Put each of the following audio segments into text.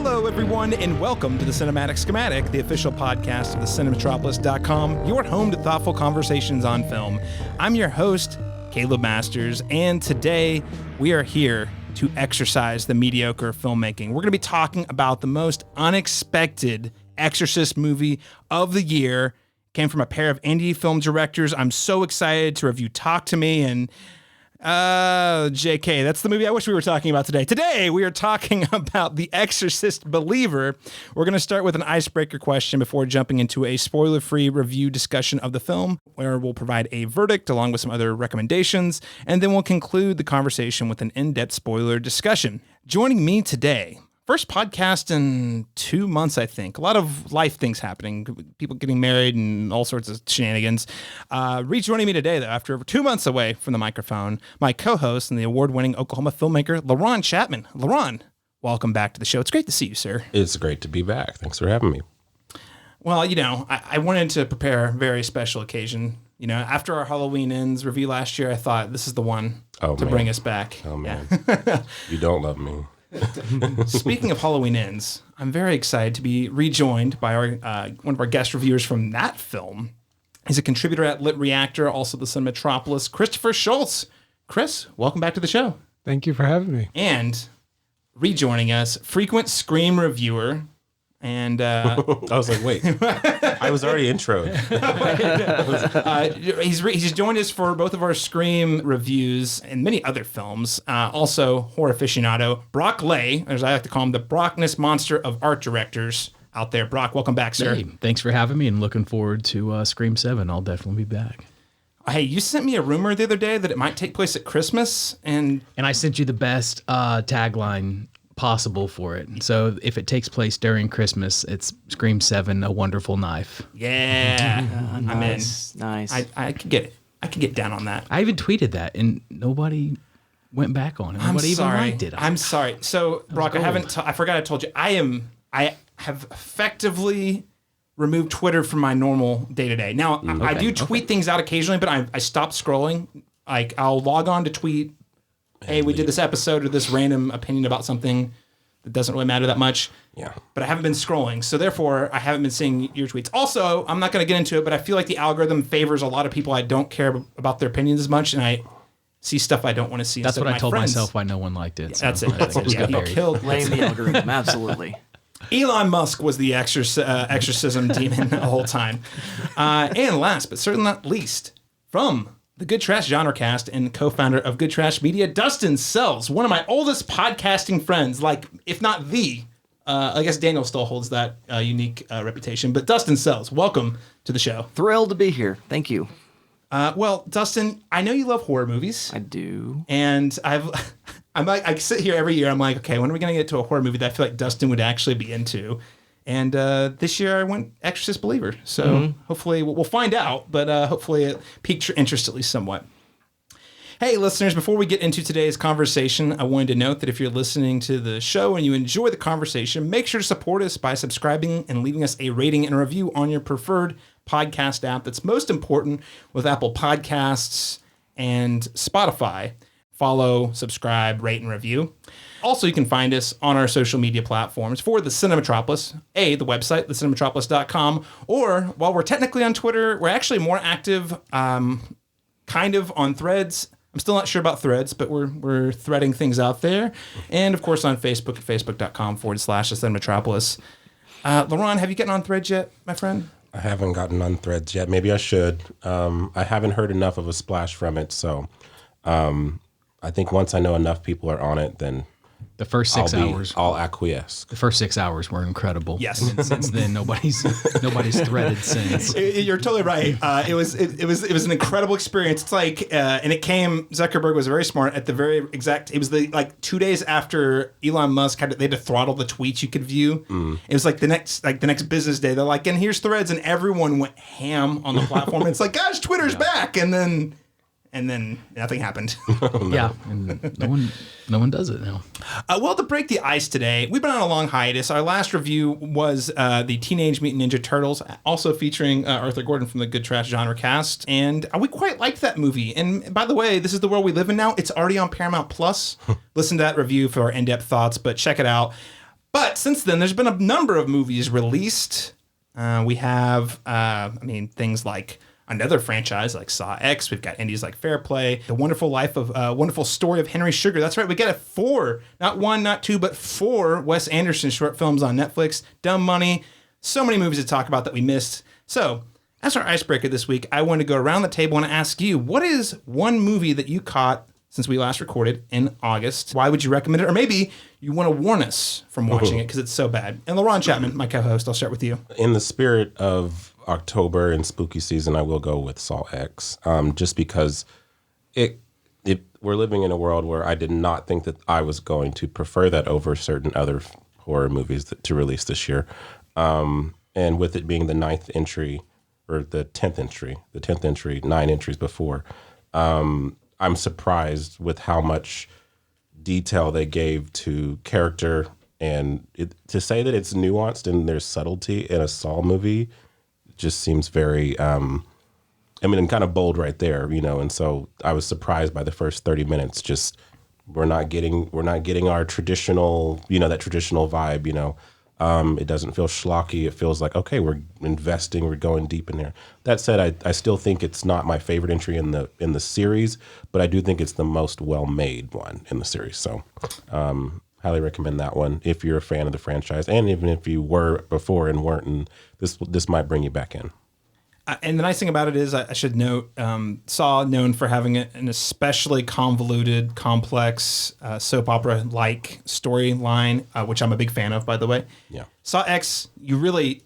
Hello, everyone, and welcome to the Cinematic Schematic, the official podcast of the Cinematropolis.com, your home to thoughtful conversations on film. I'm your host, Caleb Masters, and today we are here to exercise the mediocre filmmaking. We're going to be talking about the most unexpected Exorcist movie of the year. Came from a pair of indie film directors. I'm so excited to review Talk to Me and JK, that's the movie I wish we were talking about today. Today, we are talking about The Exorcist Believer. We're going to start with an icebreaker question before jumping into a spoiler-free review discussion of the film, where we'll provide a verdict along with some other recommendations, and then we'll conclude the conversation with an in-depth spoiler discussion. Joining me today, first podcast in 2 months, I think. A lot of life things happening, people getting married and all sorts of shenanigans. Rejoining me today, though, after over 2 months away from the microphone, my co-host and the award-winning Oklahoma filmmaker, LaRon Chapman. LaRon, welcome back to the show. It's great to see you, sir. It's great to be back. Thanks for having me. Well, you know, I wanted to prepare a very special occasion. You know, after our Halloween Ends review last year, I thought this is the one to bring us back. Oh, man. Yeah. You don't love me. Speaking of Halloween Ends, I'm very excited to be rejoined by our one of our guest reviewers from that film. He's a contributor at Lit Reactor, also the Cinematropolis, Christopher Shultz. Chris, welcome back to the show. Thank you for having me. And rejoining us, frequent Scream reviewer. And I was like, wait, I was already introed. He's joined us for both of our Scream reviews and many other films. Also, horror aficionado Brock Lay, as I like to call him, the Brockness monster of art directors out there. Brock, welcome back, sir. Hey, thanks for having me, and looking forward to Scream 7. I'll definitely be back. Hey, you sent me a rumor the other day that it might take place at Christmas, and I sent you the best tagline possible for it. So if it takes place during Christmas, it's Scream 7, A Wonderful Knife. Yeah, Nice. I could get it. I could get down on that. I even tweeted that, and nobody went back on it. Nobody even liked it. I'm sorry. So, Brock, I forgot I told you. I have effectively removed Twitter from my normal day-to-day. Now, I do tweet things out occasionally, but I stopped scrolling. Like, I'll log on to tweet, hey, we did this episode or this random opinion about something that doesn't really matter that much. Yeah. But I haven't been scrolling. So therefore, I haven't been seeing your tweets. Also, I'm not going to get into it, but I feel like the algorithm favors a lot of people I don't care about their opinions as much, and I see stuff I don't want to see. That's what I told friends. myself why no one liked it. Yeah, that's it. That's it. Yeah, he killed. Blame the algorithm, absolutely. Elon Musk was the exorcism demon the whole time. And last, but certainly not least, from the Good Trash Genre Cast and co-founder of Good Trash Media, Dustin Sells, one of my oldest podcasting friends, like, if not the, I guess Daniel still holds that unique reputation, but Dustin Sells, welcome to the show. Thrilled to be here. Thank you. Well, Dustin, I know you love horror movies. I do. And I sit here every year, I'm like, okay, when are we going to get to a horror movie that I feel like Dustin would actually be into? And this year I went Exorcist Believer. So hopefully we'll find out, but hopefully it piqued your interest at least somewhat. Hey, listeners, before we get into today's conversation, I wanted to note that if you're listening to the show and you enjoy the conversation, make sure to support us by subscribing and leaving us a rating and a review on your preferred podcast app. That's most important with Apple Podcasts and Spotify. Follow, subscribe, rate, and review. Also, you can find us on our social media platforms for the Cinematropolis, the website, thecinematropolis.com, or while we're technically on Twitter, we're actually more active kind of on Threads. I'm still not sure about Threads, but we're threading things out there. And, of course, on Facebook at facebook.com/thecinematropolis. LaRon, have you gotten on Threads yet, my friend? I haven't gotten on Threads yet. Maybe I should. I haven't heard enough of a splash from it, so I think once I know enough people are on it, then The first 6 hours. I'll acquiesce. The first 6 hours were incredible. Yes. And then since then, nobody's threaded since. You're totally right. It was an incredible experience. It's like, and it came. Zuckerberg was very smart at the very exact. It was the 2 days after Elon Musk they had to throttle the tweets you could view. It was like the next business day. They're like, and here's Threads, and everyone went ham on the platform. It's like, gosh, Twitter's back, and then nothing happened. Yeah, and no one does it now. Well, to break the ice today, we've been on a long hiatus. Our last review was the Teenage Mutant Ninja Turtles, also featuring Arthur Gordon from the Good Trash Genre Cast, and we quite liked that movie. And by the way, this is the world we live in now. It's already on Paramount Plus. Listen to that review for our in-depth thoughts, but check it out. But since then, there's been a number of movies released. We have, things like another franchise like Saw X. We've got indies like Fair Play, The Wonderful Story of Henry Sugar. That's right, we got 4, not 1, not 2, but 4 Wes Anderson short films on Netflix. Dumb Money. So many movies to talk about that we missed. So, as our icebreaker this week, I want to go around the table and ask you, what is one movie that you caught since we last recorded in August? Why would you recommend it? Or maybe you want to warn us from watching it because it's so bad. And LaRon Chapman, my co-host, I'll start with you. In the spirit of October and spooky season, I will go with Saw X, just because we're living in a world where I did not think that I was going to prefer that over certain other horror movies to release this year. And with it being the 9th entry, or the 10th entry, 9 entries before, I'm surprised with how much detail they gave to character, and to say that it's nuanced and there's subtlety in a Saw movie just seems very, kind of bold right there, and so I was surprised by the first 30 minutes. Just, we're not getting our traditional, that traditional vibe, It doesn't feel schlocky. It feels like, okay, we're investing, we're going deep in there. That said, I still think it's not my favorite entry in the series, but I do think it's the most well-made one in the series. So highly recommend that one if you're a fan of the franchise, and even if you were before and weren't, and this might bring you back in. And the nice thing about it is, I should note, Saw known for having an especially convoluted, complex soap opera-like storyline, which I'm a big fan of, by the way. Yeah. Saw X, Very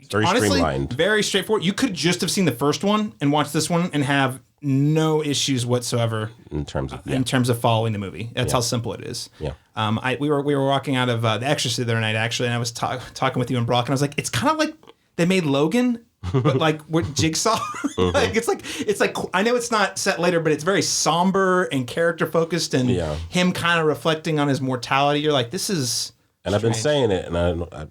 streamlined. Very straightforward. You could just have seen the first one and watch this one and have no issues whatsoever in terms of following the movie. That's how simple it is. Yeah. We were walking out of The Exorcist the other night, actually, and I was talking with you and Brock, and I was like, it's kind of like they made Logan, but like with Jigsaw. It's like I know it's not set later, but it's very somber and character focused, and him kind of reflecting on his mortality. You're like, this is. And I've been saying it, and I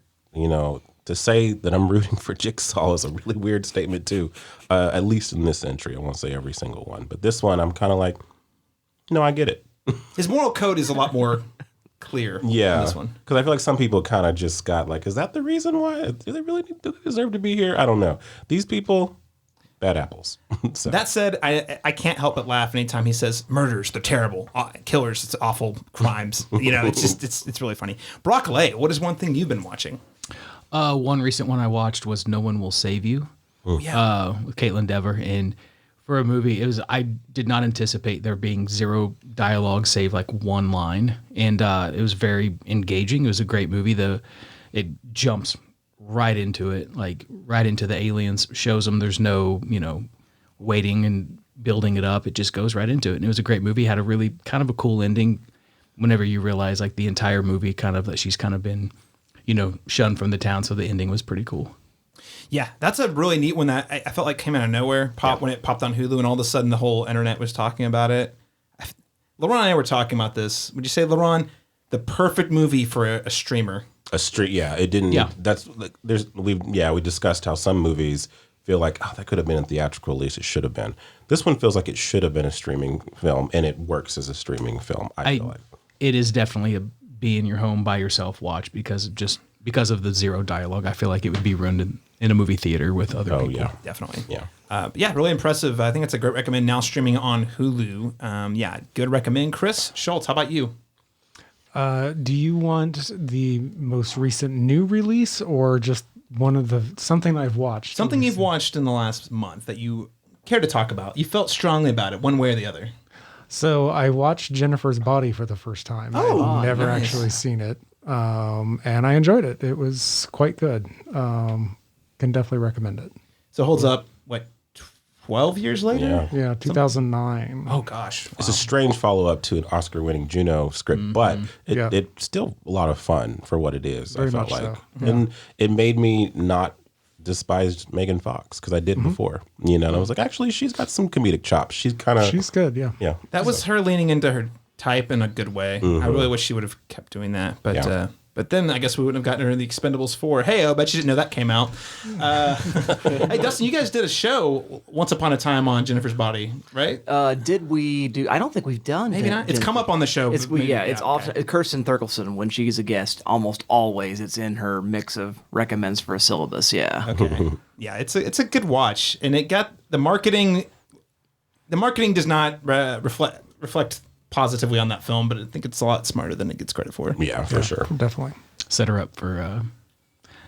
to say that I'm rooting for Jigsaw is a really weird statement too. At least in this entry, I won't say every single one, but this one, I'm kind of like, no, I get it. His moral code is a lot more clear. In this one, because I feel like some people kind of just got like, is that the reason why? Do they deserve to be here? I don't know. These people, bad apples. So. That said, I can't help but laugh anytime he says murders, they're terrible, killers, it's awful crimes. It's really funny. Brock Lay, what is one thing you've been watching? One recent one I watched was No One Will Save You. With Caitlin Dever, and for a movie, I did not anticipate there being zero dialogue save like one line, and it was very engaging. It was a great movie. It jumps right into it, like right into the aliens, shows them there's no waiting and building it up. It just goes right into it, and it was a great movie. Had a really kind of a cool ending. Whenever you realize like the entire movie kind of that she's kind of been shunned from the town, so the ending was pretty cool. Yeah, that's a really neat one that I felt like came out of nowhere. When it popped on Hulu, and all of a sudden the whole internet was talking about it. LaRon and I were talking about this. Would you say, LaRon, the perfect movie for a streamer? It didn't. Yeah, that's like we discussed how some movies feel like, oh, that could have been a theatrical release. It should have been. This one feels like it should have been a streaming film, and it works as a streaming film. I feel like it is definitely a be in your home by yourself watch because of the zero dialogue. I feel like it would be ruined in a movie theater with other people. Yeah, definitely. Yeah, really impressive. I think it's a great recommend. Now streaming on Hulu. Good recommend. Chris Shultz, how about you? Do you want the most recent new release or just something I've watched? Something you've watched in the last month that you care to talk about. You felt strongly about it, one way or the other. So I watched Jennifer's Body for the first time. I've never actually seen it. And I enjoyed it. It was quite good. Can definitely recommend it. So it holds up, 12 years later? Yeah, 2009. Oh, gosh. Wow. It's a strange follow-up to an Oscar-winning Juno script, but it's still a lot of fun for what it is, Very I felt much like. so. Yeah. And it made me not despise Megan Fox, because I didn't before. And I was like, actually, she's got some comedic chops. She's good, yeah. That was her leaning into her type in a good way. I really wish she would have kept doing that, but But then I guess we wouldn't have gotten her in the Expendables 4. Hey, I bet you didn't know that came out. Hey, Dustin, you guys did a show once upon a time on Jennifer's Body, right? Did we do? I don't think we've done. Maybe not. It's come up on the show. It's Maybe, it's often Kirsten Thurkelson when she's a guest. Almost always, it's in her mix of recommends for a syllabus. Yeah. Okay. Yeah, it's a good watch, and it got the marketing. The marketing does not reflect positively on that film, but I think it's a lot smarter than it gets credit for. Yeah, for sure. Definitely. Set her up for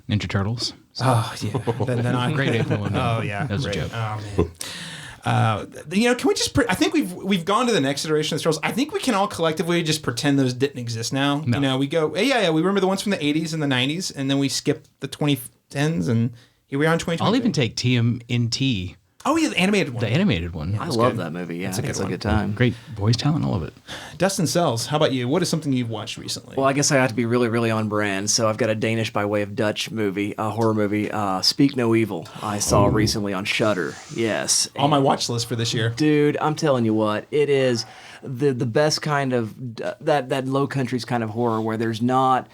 Ninja Turtles. Oh yeah, then I Great April one. Oh yeah, that was great. a joke. Oh man. Can we just? I think we've gone to the next iteration of the Turtles. I think we can all collectively just pretend those didn't exist now. No. We go, yeah. We remember the ones from the '80s and the '90s, and then we skip the 2010s, and here we are in 2020. I'll even take TMNT, Oh yeah, the animated one. the animated one. I love that movie. Yeah, it's a good time. Great voice talent, all of it. Dustin Sells, how about you? What is something you've watched recently? Well, I guess I have to be really, really on brand. So I've got a Danish by way of Dutch movie, a horror movie, Speak No Evil. I saw recently on Shudder. Yes, on my watch list for this year. dude, I'm telling you what, it is the best kind of that Low Countries kind of horror where there's not,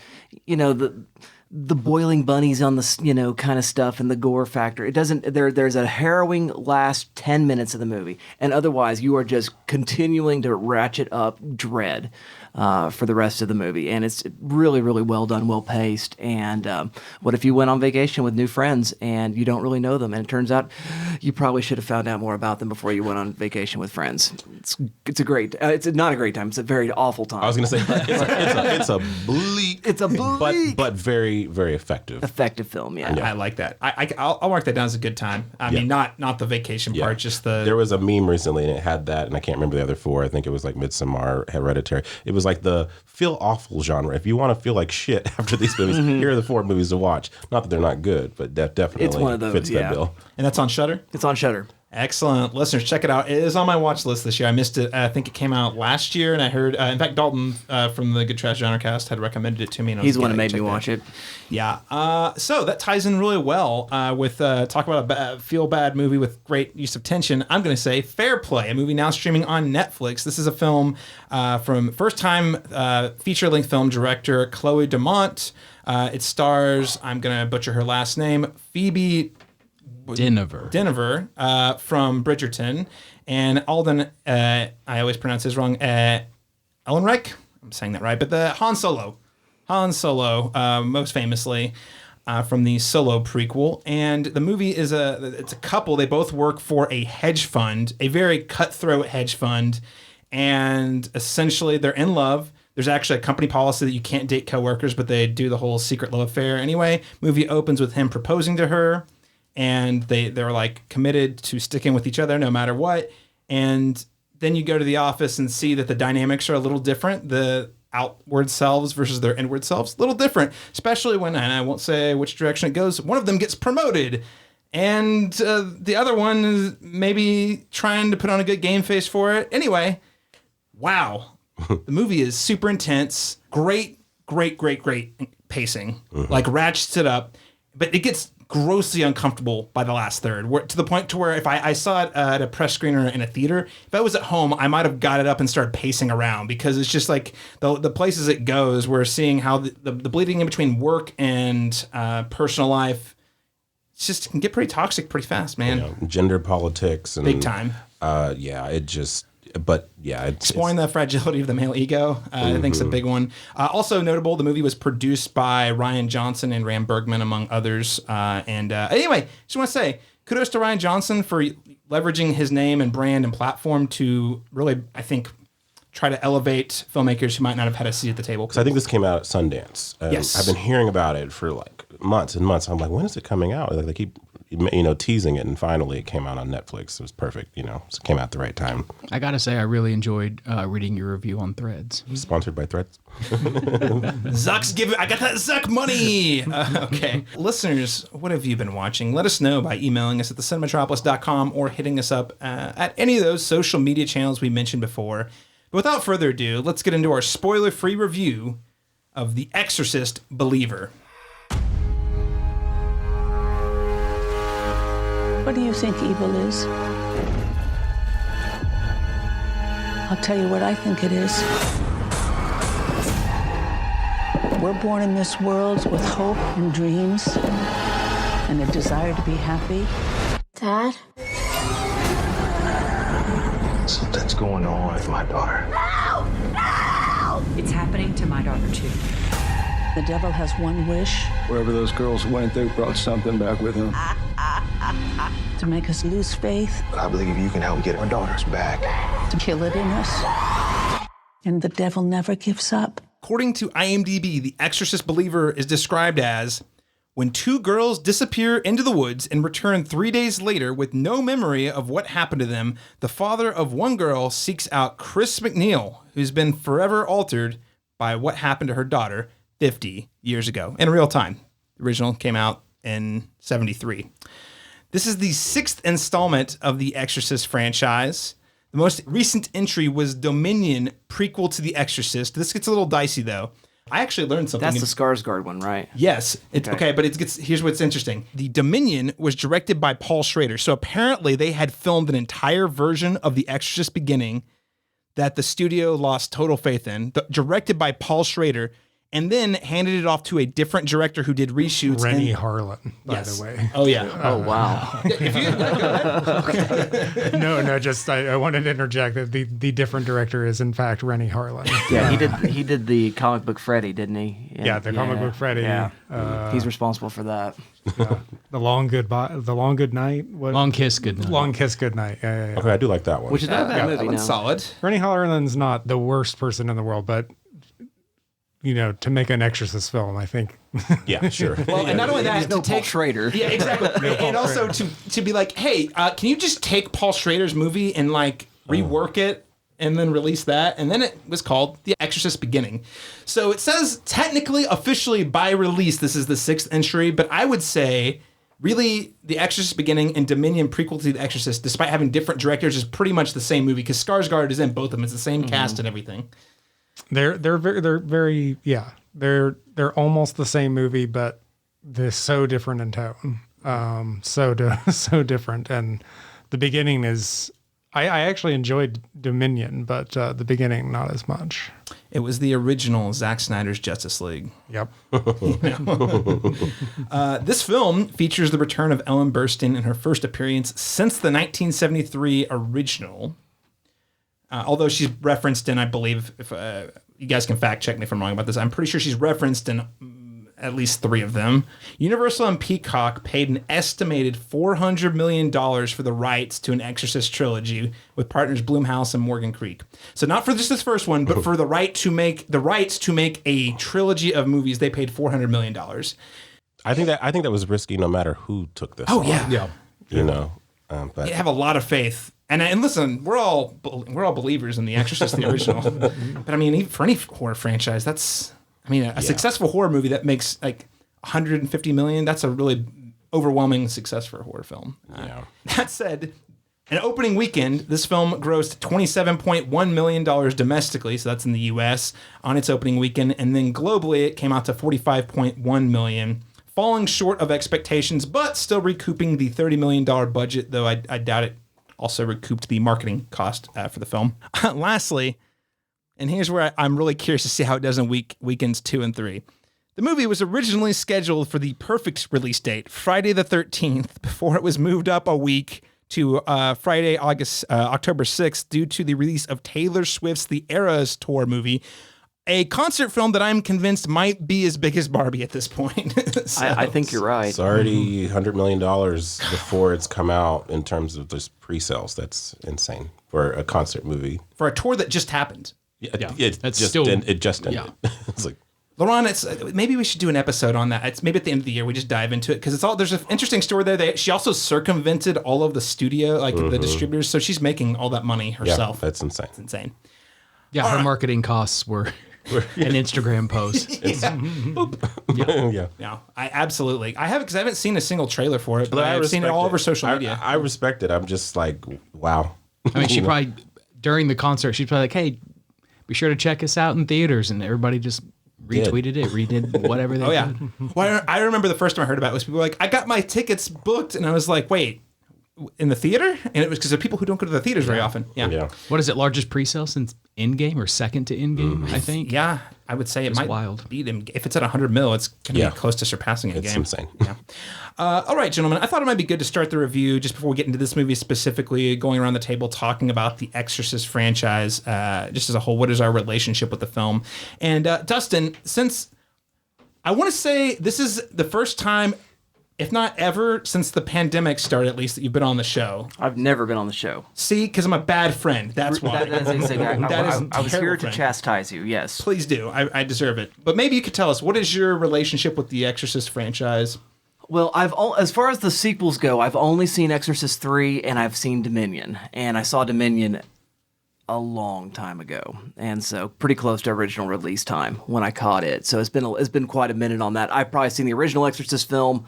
the boiling bunnies on the kind of stuff and the gore factor. It doesn't. There's a harrowing last 10 minutes of the movie, and otherwise you are just continuing to ratchet up dread for the rest of the movie. And it's really, really well done, well paced. And what if you went on vacation with new friends and you don't really know them, and it turns out you probably should have found out more about them before you went on vacation with friends. It's a great. It's not a great time. It's a very awful time. I was going to say it's a bleak, It's a bleak, but very, very effective. effective film. Yeah. I like that. I'll mark that down as a good time. I mean, not the vacation part, just the. There was a meme recently, and it had that, and I can't remember the other four. I think it was like Midsommar, Hereditary. It was like the feel awful genre. If you want to feel like shit after these movies, here are the 4 movies to watch. Not that they're not good, but that definitely It's one of those, fits yeah. that bill. And that's on Shudder. It's on Shudder. Excellent. Listeners, check it out. It is on my watch list this year. I missed it. I think it came out last year, and I heard, in fact, Dalton from the Good Trash Genre Cast had recommended it to me. And He's the one who made me watch it. Yeah. So that ties in really well with talk about a feel-bad movie with great use of tension. I'm going to say Fair Play, a movie now streaming on Netflix. This is a film from first-time feature-length film director Chloe Dumont. It stars, I'm going to butcher her last name, Phoebe Dynevor from Bridgerton, and Alden, I always pronounce his wrong, Ehrenreich, I'm saying that right, but the Han Solo, most famously from the Solo prequel. And the movie it's a couple. They both work for a hedge fund, a very cutthroat hedge fund, and essentially they're in love. There's actually a company policy that you can't date coworkers, but they do the whole secret love affair anyway. Movie opens with him proposing to her, and they're like committed to sticking with each other no matter what. And then you go to the office and see that the dynamics are a little different. The outward selves versus their inward selves, a little different, especially when, and I won't say which direction it goes, one of them gets promoted, and the other one is maybe trying to put on a good game face for it. Anyway, wow. The movie is super intense, great pacing, like ratchets it up, but it gets grossly uncomfortable by the last third, to the point to where if I saw it at a press screener in a theater, if I was at home, I might have got it up and started pacing around, because it's just like the places it goes, we're seeing how the bleeding in between work and personal life, it's just can get pretty toxic pretty fast, man. Gender politics and big time. Exploring the fragility of the male ego, I think is a big one. Also notable, the movie was produced by Ryan Johnson and Ram Bergman, among others. Anyway, just want to say kudos to Ryan Johnson for leveraging his name and brand and platform to really, I think, try to elevate filmmakers who might not have had a seat at the table. Because I think this came out at Sundance. Yes. I've been hearing about it for like months and months. I'm like, when is it coming out? Like they keep teasing it, and finally it came out on Netflix. It was perfect, so it came out at the right time. I gotta say, I really enjoyed reading your review on Threads. Sponsored by Threads. I got that Zuck money. Okay. Listeners, what have you been watching? Let us know by emailing us at thecinematropolis.com or hitting us up at any of those social media channels we mentioned before. But without further ado, let's get into our spoiler-free review of The Exorcist Believer. What do you think evil is? I'll tell you what I think it is. We're born in this world with hope and dreams and a desire to be happy. Dad? Something's going on with my daughter. No! No! It's happening to my daughter, too. The devil has one wish. Wherever those girls went, they brought something back with them. To make us lose faith. I believe you can help get our daughters back. To kill it in us. And the devil never gives up. According to IMDb, the Exorcist believer is described as when two girls disappear into the woods and return 3 days later with no memory of what happened to them, the father of one girl seeks out Chris McNeil, who's been forever altered by what happened to her daughter 50 years ago in real time. The original came out in 73. This is the 6th installment of the Exorcist franchise. The most recent entry was Dominion, prequel to The Exorcist. This gets a little dicey, though. I actually learned something. That's the Skarsgård one, right? Yes. It's okay, but here's what's interesting. The Dominion was directed by Paul Schrader. So apparently they had filmed an entire version of The Exorcist beginning that the studio lost total faith in, directed by Paul Schrader, and then handed it off to a different director who did reshoots. Rennie Harlan, by the way. Oh, yeah. Oh, wow. No, just I wanted to interject that the different director is in fact Rennie Harlan. Yeah, he did the comic book Freddy, didn't he? Yeah, the comic book Freddy. Yeah, he's responsible for that. The Long Good Night. What? Long Kiss Goodnight. Long Kiss Goodnight. Yeah. Okay, I do like that one. Which is not a bad movie. That one's now. solid. Rennie Harlan's not the worst person in the world, but to make an Exorcist film, I think. Yeah, sure. Well, and not only that, He's no to Paul take Schrader. Yeah, exactly. And also to be like, hey, can you just take Paul Schrader's movie and like rework it and then release that? And then it was called The Exorcist Beginning. So it says technically, officially by release, this is the 6th entry, but I would say really The Exorcist Beginning and Dominion prequel to The Exorcist, despite having different directors, is pretty much the same movie because Skarsgård is in both of them. It's the same cast and everything. They're very they're almost the same movie, but they're so different in tone. So different. And the beginning is I actually enjoyed Dominion, but the beginning not as much. It was the original Zack Snyder's Justice League. Yep. This film features the return of Ellen Burstyn in her first appearance since the 1973 original. Although she's referenced in, I believe, if you guys can fact check me if I'm wrong about this, I'm pretty sure she's referenced in at least 3 of them. Universal and Peacock paid an estimated $400 million for the rights to an Exorcist trilogy with partners Blumhouse and Morgan Creek. So not for just this first one, but for the rights to make a trilogy of movies, they paid $400 million. I think that was risky no matter who took this. Oh, on, yeah. But You have a lot of faith. And listen, we're all believers in The Exorcist, the original. But I mean, for any horror franchise, a successful horror movie that makes like $150 million, that's a really overwhelming success for a horror film. That said, an opening weekend, this film grossed $27.1 million domestically, so that's in the U.S. on its opening weekend, and then globally it came out to $45.1 million, falling short of expectations, but still recouping the $30 million budget, though I doubt it also recouped the marketing cost for the film. Lastly, and here's where I'm really curious to see how it does in weekends 2 and 3. The movie was originally scheduled for the perfect release date, Friday the 13th, before it was moved up a week to Friday, October 6th, due to the release of Taylor Swift's The Eras Tour movie, a concert film that I'm convinced might be as big as Barbie at this point. I think you're right. it's already $100 million before it's come out in terms of just pre-sales. That's insane for a concert movie. For a tour that just happened. It That's just still- ended. It's like, Laurent, maybe we should do an episode on that. It's maybe at the end of the year we just dive into it because there's an interesting story there. She also circumvented all of the studio, the distributors, so she's making all that money herself. that's insane. It's insane. Yeah, her marketing costs were an Instagram post. Yeah, I absolutely. I haven't seen a single trailer for it, but I've seen it all over social media. I respect it. I'm just like, wow. I mean, she probably, during the concert, she's probably like, hey, be sure to check us out in theaters. And everybody just retweeted it, redid whatever they did. Well, I remember the first time I heard about it was people were like, I got my tickets booked. And I was like, wait, in the theater? And it was because of people who don't go to the theaters very often. Yeah. What is it, largest pre-sale since Endgame or second to Endgame, I think? Yeah. I would say it It's might wild. beat him. If it's at 100 mil, it's going to be close to surpassing it. It's game. insane. Yeah. All right, gentlemen. I thought it might be good to start the review just before we get into this movie specifically, going around the table talking about the Exorcist franchise just as a whole. What is our relationship with the film? And Dustin, since I want to say this is the first time, if not ever, since the pandemic started, at least, that you've been on the show. I've never been on the show. See, because I'm a bad friend. That's why. That is exactly. That is I was terrible here to friend. chastise you. Yes. Please do. I deserve it. But maybe you could tell us, what is your relationship with the Exorcist franchise? Well, as far as the sequels go, I've only seen Exorcist 3 and I've seen Dominion. And I saw Dominion a long time ago. And so pretty close to original release time when I caught it. So it's been quite a minute on that. I've probably seen the original Exorcist film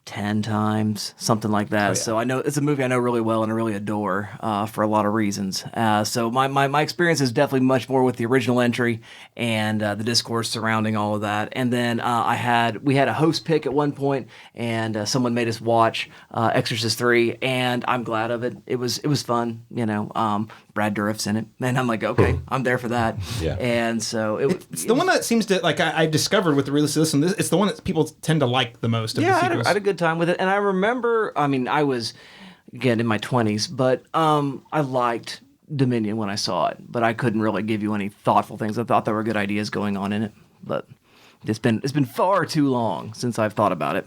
10 times, something like that. So I know it's a movie I know really well and I really adore for a lot of reasons. So my experience is definitely much more with the original entry and the discourse surrounding all of that. And then we had a host pick at one point, and someone made us watch Exorcist 3, and I'm glad of it. It was fun, Brad Dourif's in it, and I'm like, okay, I'm there for that. Yeah. And so It's the one that seems to, like, I discovered with the release of this one, it's the one that people tend to like the most of the sequels. I had a good time with it. And I remember, I was, again, in my 20s, but I liked Dominion when I saw it, but I couldn't really give you any thoughtful things. I thought there were good ideas going on in it, but it's been far too long since I've thought about it.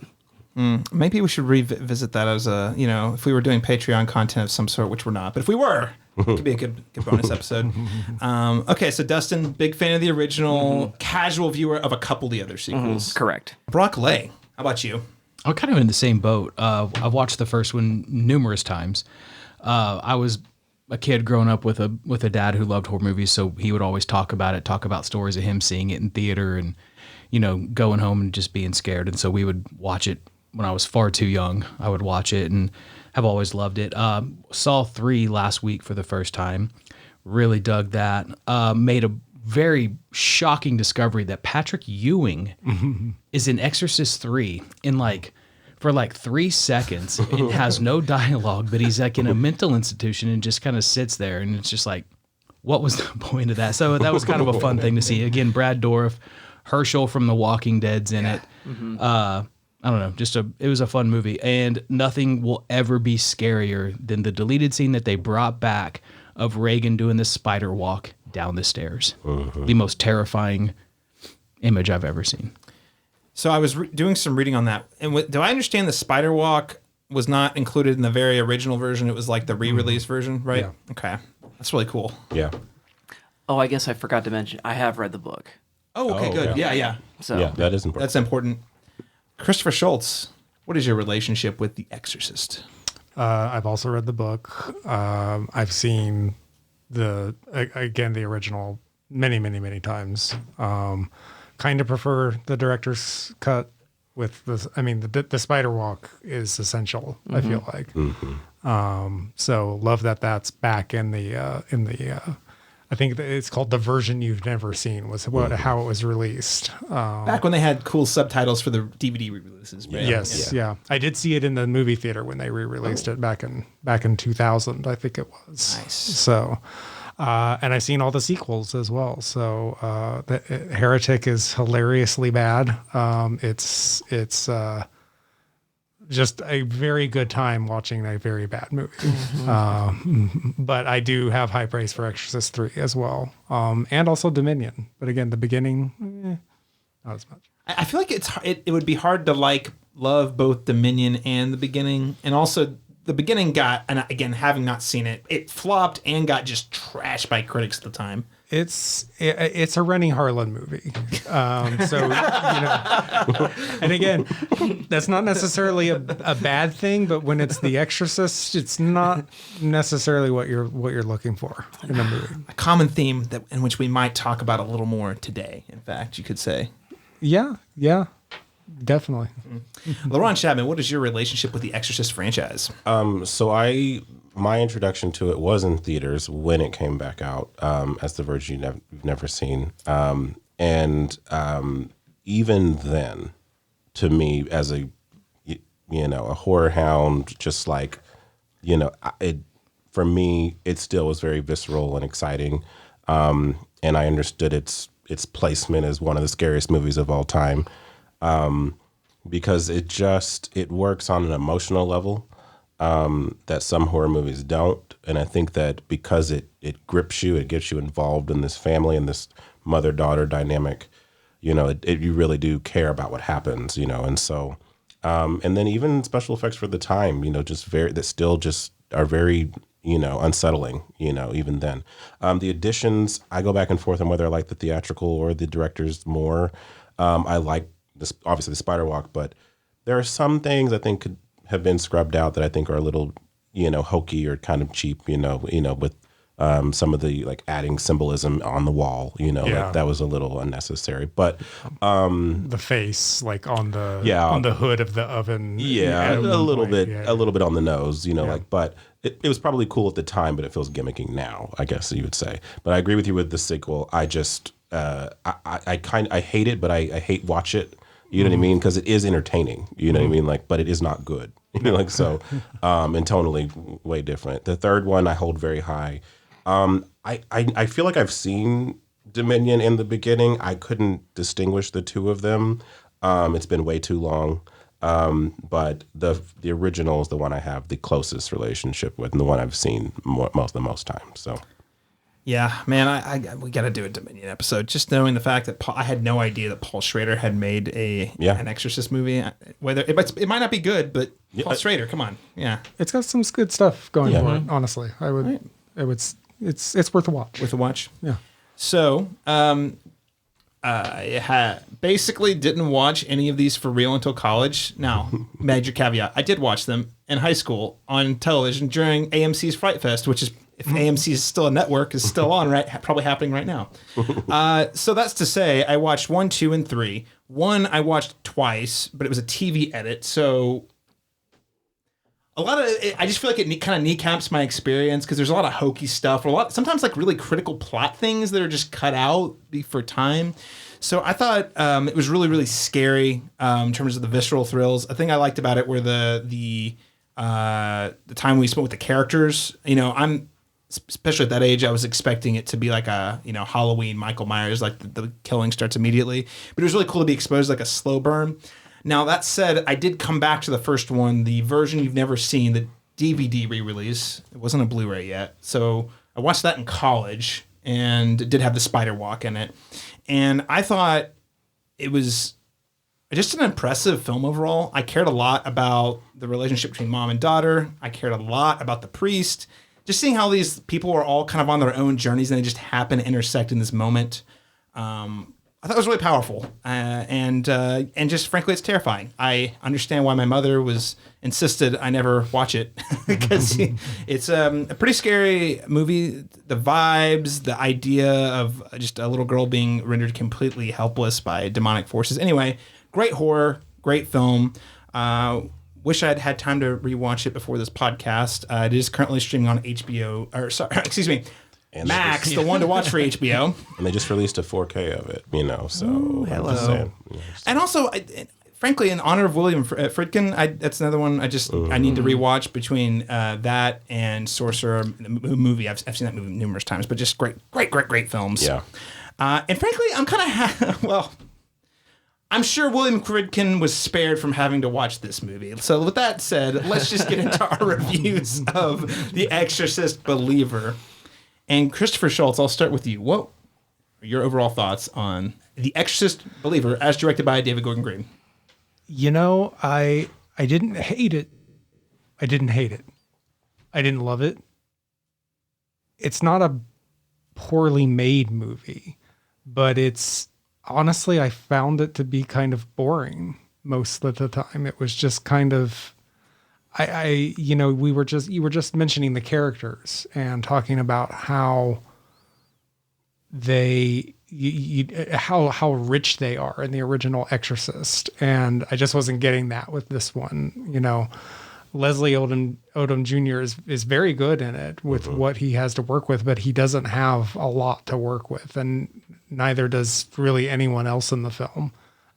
Maybe we should revisit that as if we were doing Patreon content of some sort, which we're not. But if we were, it could be a good bonus episode. Okay, so Dustin, big fan of the original, casual viewer of a couple of the other sequels. Correct. Brock Lay, how about you? I'm kind of in the same boat. I've watched the first one numerous times. I was a kid growing up with a dad who loved horror movies, so he would always talk about stories of him seeing it in theater and, going home and just being scared. And so we would watch it when I was far too young. I would watch it and have always loved it. Saw 3 last week for the first time. Really dug that. Made a very shocking discovery that Patrick Ewing is in Exorcist 3 for 3 seconds. It has no dialogue, but he's like in a mental institution and just kind of sits there, and it's just like, what was the point of that? So that was kind of a fun thing to see. Again, Brad Dourif, Herschel from The Walking Dead's in it. I don't know, it was a fun movie, and nothing will ever be scarier than the deleted scene that they brought back of Reagan doing the spider walk down the stairs. The most terrifying image I've ever seen. So I was doing some reading on that. And do I understand the spider walk was not included in the very original version? It was like the re-release version, right? Yeah. Okay. That's really cool. Yeah. Oh, I guess I forgot to mention, I have read the book. Oh, okay, good. Yeah. So Yeah, that is important. That's important. Christopher Shultz, what is your relationship with The Exorcist? I've also read the book. I've seen the original many times. Kind of prefer the director's cut with this. I mean, the spider walk is essential, I feel like. So love that that's back in the I think it's called The Version You've Never Seen was how it was released. Back when they had cool subtitles for the DVD re-releases. Right? Yes, yeah. I did see it in the movie theater when they re-released it back in 2000, I think it was. Nice. So, and I've seen all the sequels as well. So, Heretic is hilariously bad. It's just a very good time watching a very bad movie. But I do have high praise for Exorcist 3 as well. And also Dominion. But again, the beginning, not as much. I feel like it would be hard to love both Dominion and the beginning. And also the beginning got, and again, having not seen it, it flopped and got just trashed by critics at the time. It's a Rennie Harlan movie. And again, that's not necessarily a bad thing, but when it's The Exorcist, it's not necessarily what you're looking for in a movie. A common theme in which we might talk about a little more today, in fact, you could say. Yeah, definitely. LaRon Chapman, what is your relationship with the Exorcist franchise? So my introduction to it was in theaters when it came back out as The Version You've Never Seen. Even then, to me, as a horror hound, just like, for me, it still was very visceral and exciting. And I understood its its placement as one of the scariest movies of all time, because it works on an emotional level that some horror movies don't. And I think that because it grips you, it gets you involved in this family and this mother-daughter dynamic, you really do care about what happens, and so, and then even special effects for the time, that still just are very, unsettling, even then. The additions, I go back and forth on whether I like the theatrical or the director's more. I like this, obviously the spider walk, but there are some things I think could have been scrubbed out that I think are a little, hokey or kind of cheap, with some of the like adding symbolism on the wall, like that was a little unnecessary. But the face, like on the hood of the oven, a little bit on the nose, like. But it was probably cool at the time, but it feels gimmicky now, I guess you would say. But I agree with you with the sequel. I just I hate it, but I hate watch it. You know what I mean? Because it is entertaining. You know what I mean? Like, but it is not good. Like so, and tonally way different. The third one I hold very high. I feel like I've seen Dominion in the beginning. I couldn't distinguish the two of them. It's been way too long. But the original is the one I have the closest relationship with, and the one I've seen the most times. So. Yeah, man, we got to do a Dominion episode. Just knowing the fact that I had no idea that Paul Schrader had made an Exorcist movie. Whether it might not be good, but Paul Schrader, come on, yeah, it's got some good stuff going for it. Honestly, it's worth a watch. Worth a watch. Yeah. So, I basically didn't watch any of these for real until college. Now, major caveat: I did watch them in high school on television during AMC's Fright Fest, which is. If AMC is still a network, is still on, right? Probably happening right now. So that's to say, I watched 1, 2, and 3. 1 I watched twice, but it was a TV edit. So a lot of it, I just feel like it kind of kneecaps my experience because there's a lot of hokey stuff, or sometimes like really critical plot things that are just cut out for time. So I thought it was really, really scary in terms of the visceral thrills. A thing I liked about it were the time we spent with the characters. Especially at that age, I was expecting it to be like a, Halloween Michael Myers, like the killing starts immediately. But it was really cool to be exposed like a slow burn. Now, that said, I did come back to the first one, the version you've never seen, the DVD re-release. It wasn't a Blu-ray yet. So I watched that in college, and it did have the spider walk in it. And I thought it was just an impressive film overall. I cared a lot about the relationship between mom and daughter. I cared a lot about the priest. Just seeing how these people are all kind of on their own journeys and they just happen to intersect in this moment. I thought it was really powerful. And just frankly, it's terrifying. I understand why my mother insisted I never watch it because it's a pretty scary movie. The vibes, the idea of just a little girl being rendered completely helpless by demonic forces. Anyway, great horror, great film. Wish I'd had time to rewatch it before this podcast. It is currently streaming on HBO, And Max, the one to watch for HBO. And they just released a 4K of it, so Ooh, I'm just saying. And also, frankly, in honor of William Friedkin, that's another one I need to rewatch between that and Sorcerer, the movie. I've seen that movie numerous times, but just great films. Yeah. And frankly, I'm kind of, I'm sure William Friedkin was spared from having to watch this movie. So with that said, let's just get into our reviews of The Exorcist Believer. And Christopher Shultz, I'll start with you. What are your overall thoughts on The Exorcist Believer as directed by David Gordon Green? I didn't hate it. I didn't hate it. I didn't love it. It's not a poorly made movie, but honestly, I found it to be kind of boring most of the time. It was just kind of, you were just mentioning the characters and talking about how how rich they are in the original Exorcist. And I just wasn't getting that with this one. Leslie Odom Jr. is very good in it with what he has to work with, but he doesn't have a lot to work with, and neither does really anyone else in the film.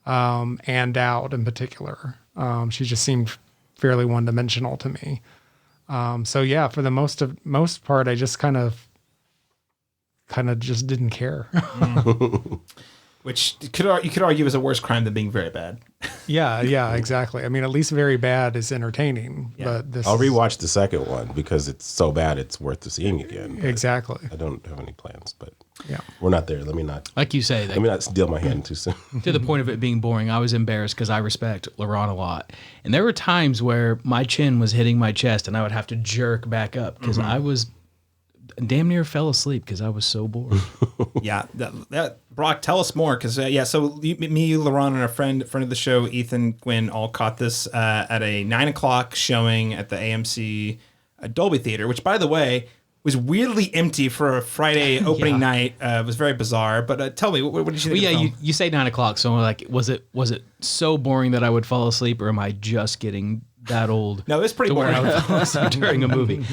Ann Dowd in particular. She just seemed fairly one-dimensional to me. So yeah, for the most part, I just kind of kind of just didn't care. Which you could argue is a worse crime than being very bad. Yeah, exactly. I mean, at least very bad is entertaining, but this I'll rewatch the second one because it's so bad it's worth seeing again. Exactly. I don't have any plans, but yeah, we're not there. Let me not. Like you say, Let me not steal my hand too soon. to the point of it being boring, I was embarrassed because I respect LaRon a lot. And there were times where my chin was hitting my chest and I would have to jerk back up because I was damn near fell asleep because I was so bored. Yeah, that Brock, tell us more because so me, LaRon, and our friend of the show, Ethan Gwynn, all caught this at a 9:00 showing at the AMC Dolby Theater, which, by the way, was weirdly empty for a Friday opening night. It was very bizarre. But tell me, what did you think? Well, of the film? you say 9:00, so I'm like, was it so boring that I would fall asleep, or am I just getting that old? No, it's pretty to where boring. I would fall asleep during a movie.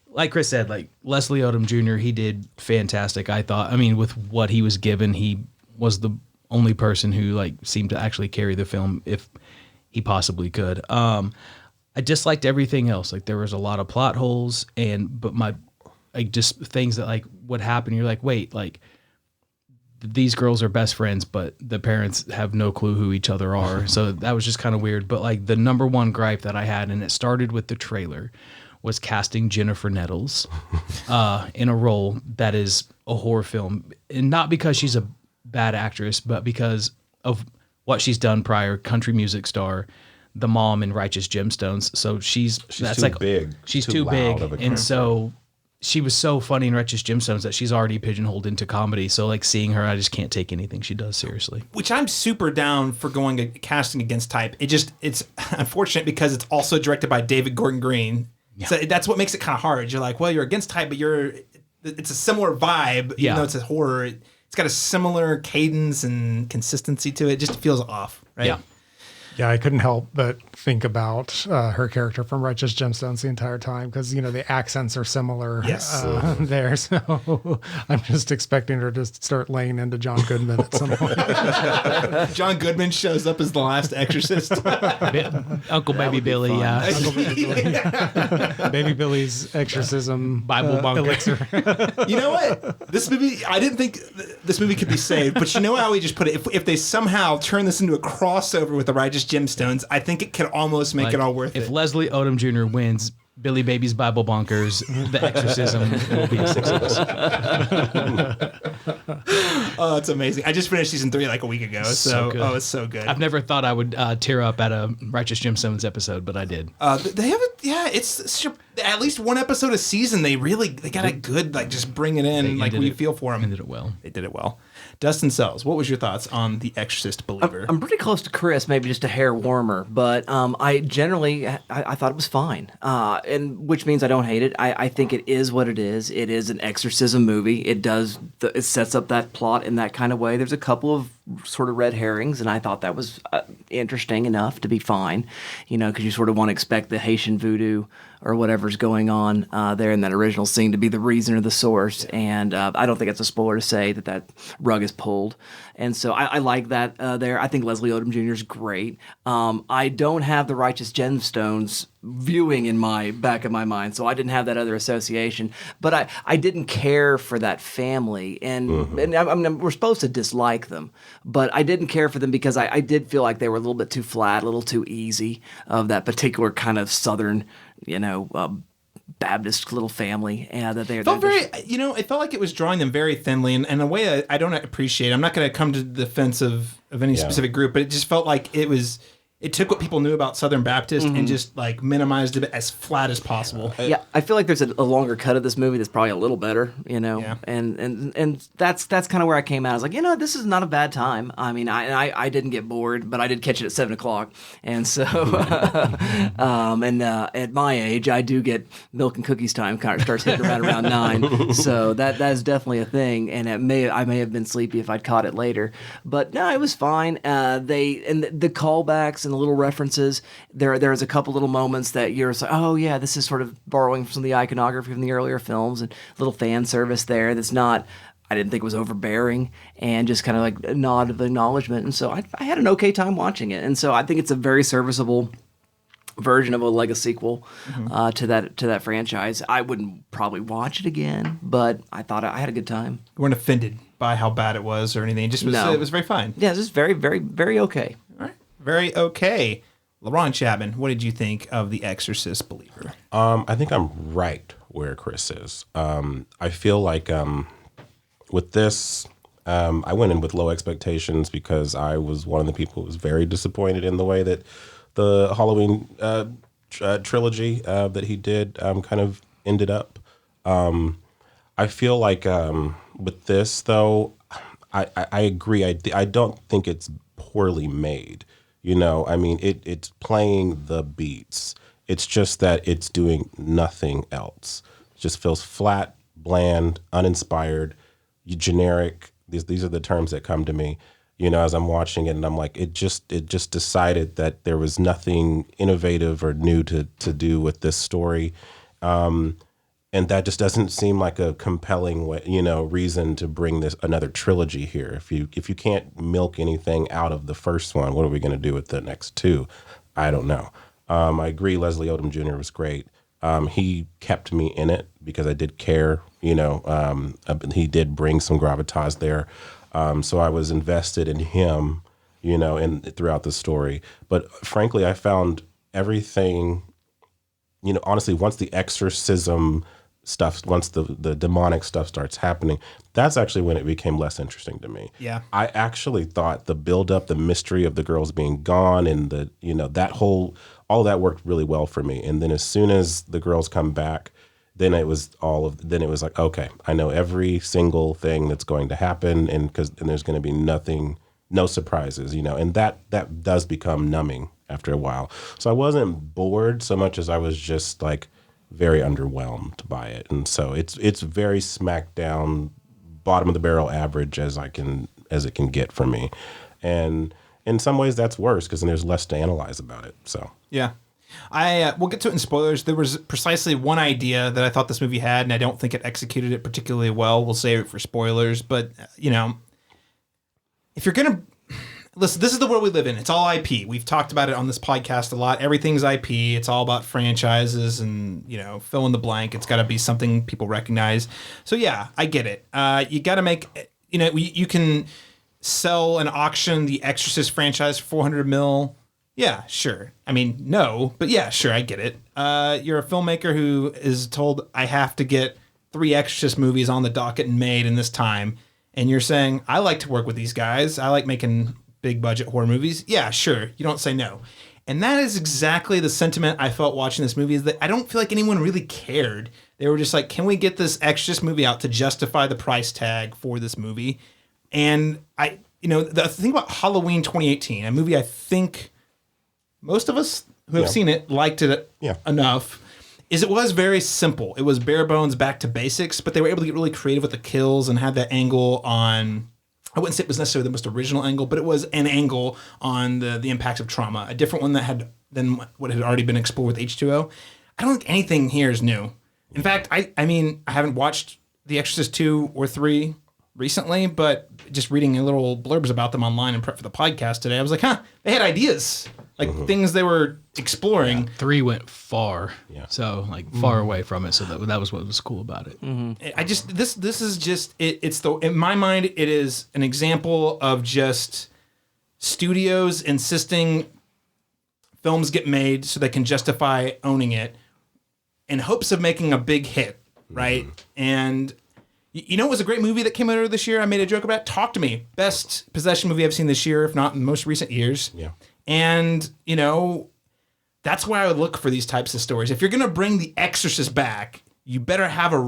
Like Chris said, like Leslie Odom Jr., he did fantastic. I thought. I mean, with what he was given, he was the only person who like seemed to actually carry the film if he possibly could. I disliked everything else. Like there was a lot of plot holes, but just things that like would happen. You're like, wait, like these girls are best friends, but the parents have no clue who each other are. So that was just kind of weird. But like the number one gripe that I had, and it started with the trailer, was casting Jennifer Nettles in a role that is a horror film, and not because she's a bad actress, but because of what she's done prior. Country music star, the mom in Righteous Gemstones. So she's that's too like big. She's Too too loud big, of a and character. so she was so funny in Righteous Gemstones that she's already pigeonholed into comedy. So like seeing her, I just can't take anything she does seriously. Which I'm super down for casting against type. It's unfortunate because it's also directed by David Gordon Green. Yeah. So that's what makes it kind of hard. You're like, well, you're against type, but it's a similar vibe, even though it's a horror. It's got a similar cadence and consistency to it. It just feels off, right? Yeah. Yeah, I couldn't help but think about her character from Righteous Gemstones the entire time because, the accents are similar there. So I'm just expecting her to start laying into John Goodman at some point. John Goodman shows up as the last Exorcist. Uncle Baby Billy, Uncle Baby Billy. Baby Billy's exorcism Bible bunker. elixir. You know what? This movie, I didn't think this movie could be saved, but you know how we just put it? If they somehow turn this into a crossover with the Righteous Gemstones, I think it could almost make it all worth it. If Leslie Odom Jr. wins Billy Baby's Bible Bunkers, The Exorcism will be a success. Oh, it's amazing. I just finished season 3 like a week ago. So good. It's so good. I've never thought I would tear up at a Righteous Gemstones episode, but I did. They have it's at least one episode a season. They got a good, like, just bring it in, like, we feel for them. They did it well. They did it well. Dustin Sells, what was your thoughts on The Exorcist Believer? I'm pretty close to Chris, maybe just a hair warmer, but I generally I thought it was fine, and which means I don't hate it. I think it is what it is. It is an exorcism movie. It sets up that plot in that kind of way. There's a couple of sort of red herrings, and I thought that was interesting enough to be fine, because you sort of want to expect the Haitian voodoo or whatever's going on there in that original scene to be the reason or the source. And I don't think it's a spoiler to say that rug is pulled. And so I like that there. I think Leslie Odom Jr. is great. I don't have the Righteous Gemstones viewing in my back of my mind, so I didn't have that other association. But I didn't care for that family, and we're supposed to dislike them, but I didn't care for them because I did feel like they were a little bit too flat, a little too easy of that particular kind of Southern, Baptist little family, and that they felt it felt like it was drawing them very thinly, and in a way I don't appreciate. I'm not going to come to the defense of any specific group, but it just felt like it took what people knew about Southern Baptist and just like minimized it as flat as possible. Yeah, I feel like there's a longer cut of this movie that's probably a little better, and that's kind of where I came out. I was like, this is not a bad time. I mean, I didn't get bored, but I did catch it at 7:00, and so at my age, I do get milk and cookies time kind of starts hitting around 9, so that is definitely a thing, and I may have been sleepy if I'd caught it later, but no, it was fine. The callbacks and the little references, there's a couple little moments that you're like, oh yeah, this is sort of borrowing from some of the iconography from the earlier films, and little fan service there that's not, I didn't think it was overbearing, and just kind of like a nod of acknowledgement. And so I had an okay time watching it, and so I think it's a very serviceable version of a sequel to that franchise. I wouldn't probably watch it again, but I thought I had a good time. You weren't offended by how bad it was or anything. It just was, No. it was very fine. Yeah, this is very, very, very okay. All right. Very okay. LeBron Chapman, what did you think of The Exorcist Believer? I think I'm right where Chris is. I feel like with this, I went in with low expectations because I was one of the people who was very disappointed in the way that the Halloween trilogy that he did kind of ended up. I feel like with this, though, I agree. I don't think it's poorly made. You know, I mean, it's playing the beats. It's just that it's doing nothing else. It just feels flat, bland, uninspired, generic. These are the terms that come to me, you know, as I'm watching it, and I'm like, it just decided that there was nothing innovative or new to do with this story. And that just doesn't seem like a compelling way, you know, reason to bring this another trilogy here. If you can't milk anything out of the first one, what are we going to do with the next two? I don't know. I agree. Leslie Odom Jr. was great. He kept me in it because I did care. You know, he did bring some gravitas there, so I was invested in him. You know, throughout the story. But frankly, I found everything. You know, honestly, once the exorcism stuff, once the demonic stuff starts happening, that's actually when it became less interesting to me. Yeah. I actually thought the build-up, the mystery of the girls being gone and the, you know, all that worked really well for me. And then as soon as the girls come back, then it was like, okay, I know every single thing that's going to happen and there's going to be no surprises, you know, and that does become numbing after a while. So I wasn't bored so much as I was just like very underwhelmed by it. And so it's very smack down, bottom of the barrel average as it can get for me. And in some ways that's worse because then there's less to analyze about it. So yeah. We'll get to it in spoilers. There was precisely one idea that I thought this movie had, and I don't think it executed it particularly well. We'll save it for spoilers, but you know, if you're going to listen, this is the world we live in. It's all IP. We've talked about it on this podcast a lot. Everything's IP. It's all about franchises and, you know, fill in the blank. It's got to be something people recognize. So yeah, I get it. You got to make, you know, you can sell and auction the Exorcist franchise for $400 million. Yeah, sure. I mean, no, but yeah, sure. I get it. You're a filmmaker who is told I have to get 3 Exorcist movies on the docket and made in this time. And you're saying, I like to work with these guys. I like making big budget horror movies. Yeah, sure. You don't say no. And that is exactly the sentiment I felt watching this movie, is that I don't feel like anyone really cared. They were just like, can we get this Exorcist movie out to justify the price tag for this movie? And the thing about Halloween 2018, a movie I think most of us who have seen it liked it enough, is it was very simple. It was bare bones, back to basics, but they were able to get really creative with the kills and have that angle on, I wouldn't say it was necessarily the most original angle, but it was an angle on the impacts of trauma, a different one than what had already been explored with H2O. I don't think anything here is new. In fact, I mean, I haven't watched The Exorcist 2 or 3 recently, but just reading little blurbs about them online and prep for the podcast today, I was like, they had ideas, like things they were exploring. Yeah, 3 went far, so like far away from it. So that was what was cool about it. I just this is just it's in my mind it is an example of just studios insisting films get made so they can justify owning it in hopes of making a big hit, right? And you know, it was a great movie that came out this year. I made a joke about it. Talk to Me, best possession movie I've seen this year, if not in the most recent years. Yeah. And, you know, that's why I would look for these types of stories. If you're going to bring The Exorcist back, you better have a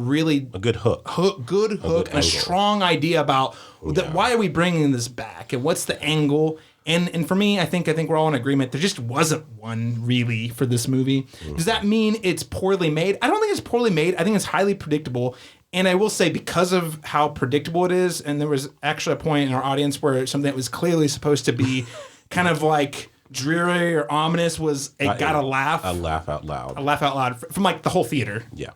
good hook, and a strong idea about that. Why are we bringing this back, and what's the angle? And for me, I think we're all in agreement. There just wasn't one really for this movie. Does that mean it's poorly made? I don't think it's poorly made. I think it's highly predictable. And I will say, because of how predictable it is, and there was actually a point in our audience where something that was clearly supposed to be kind of like dreary or ominous got a laugh. A laugh out loud. A laugh out loud from like the whole theater. Yeah.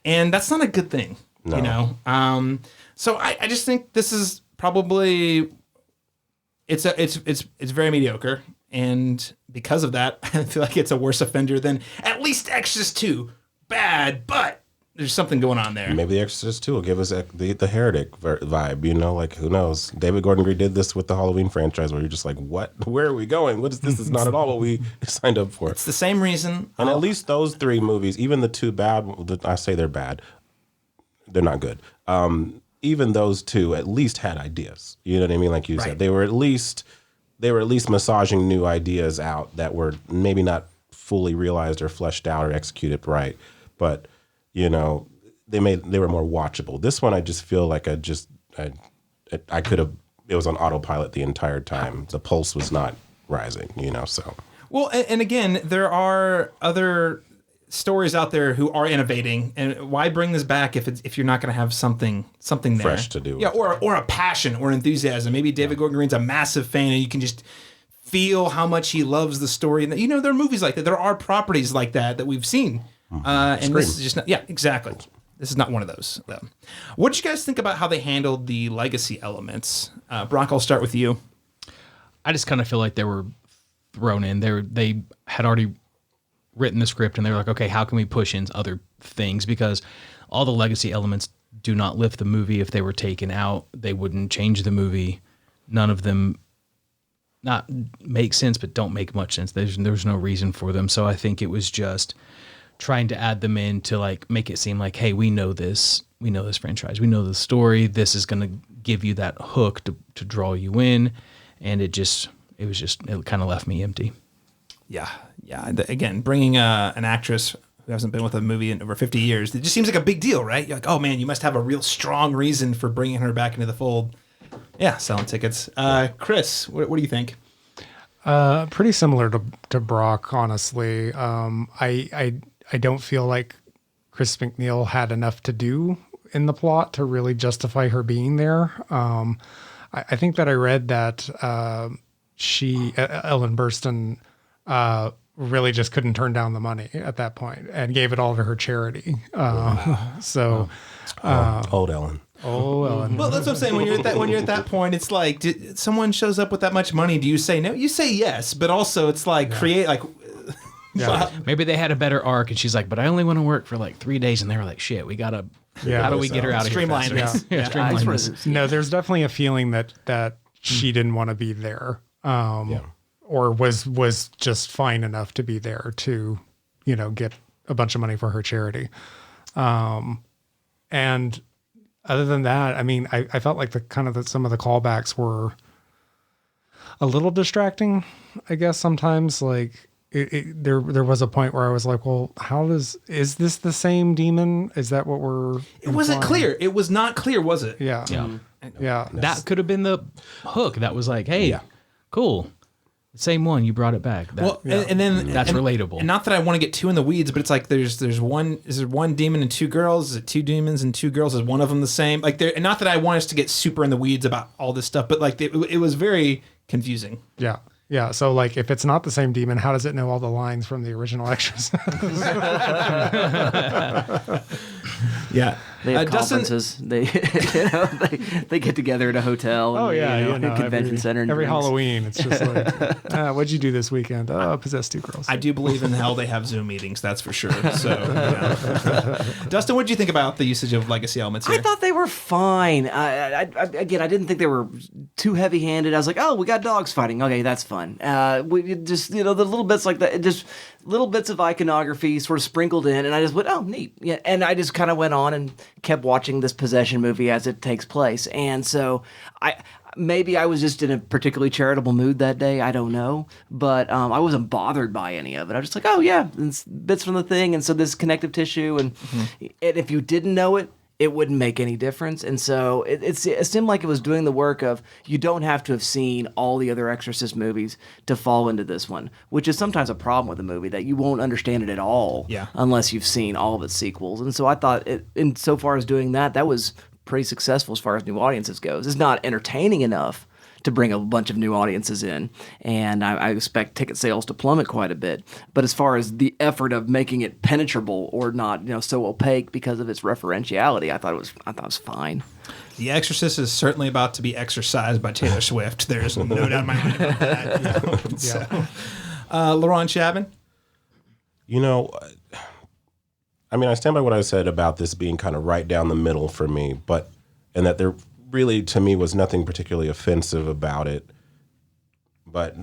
And that's not a good thing, you know? So I just think this is probably, it's very mediocre. And because of that, I feel like it's a worse offender than at least Exorcist 2. Bad, but there's something going on there. Maybe The Exorcist 2 will give us the Heretic vibe, you know, like who knows? David Gordon Green did this with the Halloween franchise where you're just like, what? Where are we going? What is this? Is not at all what we signed up for. It's the same reason. And at least those 3 movies, even the 2 bad, I say they're bad, they're not good. Even those 2 at least had ideas. You know what I mean? Like you said, they were at least massaging new ideas out that were maybe not fully realized or fleshed out or executed right. But, you know, they were more watchable. This one, I just feel like I could have, it was on autopilot the entire time. The pulse was not rising, you know, so. Well, and again, there are other stories out there who are innovating, and why bring this back if you're not going to have something there fresh to do? Yeah, or a passion or enthusiasm. Maybe David Gordon Green's a massive fan, and you can just feel how much he loves the story. And you know, there are movies like that. There are properties like that we've seen. And Scream. this is just not, exactly. This is not one of those. What did you guys think about how they handled the legacy elements? Brock, I'll start with you. I just kind of feel like they were thrown in. They had already written the script, and they were like, okay, how can we push in other things? Because all the legacy elements do not lift the movie. If they were taken out, they wouldn't change the movie. None of them not make sense, but don't make much sense. There's no reason for them. So I think it was just trying to add them in to like make it seem like, hey, we know this franchise, we know the story. This is going to give you that hook to draw you in, and it kind of left me empty. Yeah. Again, bringing an actress who hasn't been with a movie in over 50 years, it just seems like a big deal, right? You're like, oh man, you must have a real strong reason for bringing her back into the fold. Yeah, selling tickets. Chris, what do you think? Pretty similar to Brock, honestly. I don't feel like Chris McNeil had enough to do in the plot to really justify her being there. I think that I read that Ellen Burstyn, really just couldn't turn down the money at that point and gave it all to her charity. Old Ellen. Oh, Ellen. Well, that's what I'm saying. When you're at that point, it's like, someone shows up with that much money. Do you say no? You say yes, but also it's like create like. Yeah. Maybe they had a better arc, and she's like, but I only want to work for like 3 days, and they were like, shit, we gotta. How do we get her out of here? Streamline this. Streamline this. No, there's definitely a feeling that she didn't want to be there, or was just fine enough to be there to, you know, get a bunch of money for her charity. And other than that, I mean, I felt like some of the callbacks were a little distracting, I guess, sometimes. Like there was a point where I was like, well, is this the same demon? Is that what we're It wasn't clear. It was not clear, was it? Yeah. That could have been the hook. That was like, hey, cool. Same one, you brought it back. And then that's relatable. And not that I want to get too in the weeds, but it's like there's one. Is there one demon and 2 girls? Is it 2 demons and 2 girls? Is one of them the same? Like there. And not that I want us to get super in the weeds about all this stuff, but like it was very confusing. Yeah. Yeah. So like, if it's not the same demon, how does it know all the lines from the original Exorcist? Yeah. They have conferences. They get together at a hotel. And, a convention center. Every Halloween, it's just like, what'd you do this weekend? Possessed 2 girls. I do believe in hell they have Zoom meetings. That's for sure. So, Dustin, what did you think about the usage of legacy elements here? I thought they were fine. I didn't think they were too heavy-handed. I was like, oh, we got dogs fighting. Okay, that's fun. We just, the little bits like that, just little bits of iconography sort of sprinkled in, and I just went, oh, neat. Yeah, and I just kind of went on and kept watching this possession movie as it takes place. And so maybe I was just in a particularly charitable mood that day. I don't know. But I wasn't bothered by any of it. I was just like, oh, yeah, it's bits from the thing. And so this connective tissue. And if you didn't know it, it wouldn't make any difference. And so it seemed like it was doing the work of, you don't have to have seen all the other Exorcist movies to fall into this one, which is sometimes a problem with a movie, that you won't understand it at all unless you've seen all of its sequels. And so I thought, in so far as doing that was pretty successful as far as new audiences goes. It's not entertaining enough to bring a bunch of new audiences in, and I expect ticket sales to plummet quite a bit. But as far as the effort of making it penetrable or not, so opaque because of its referentiality, I thought it was fine. The Exorcist is certainly about to be exorcised by Taylor Swift. There's no doubt in my mind about that. Laurent Chabin? I stand by what I said about this being kind of right down the middle for me, and that there really, to me, was nothing particularly offensive about it. But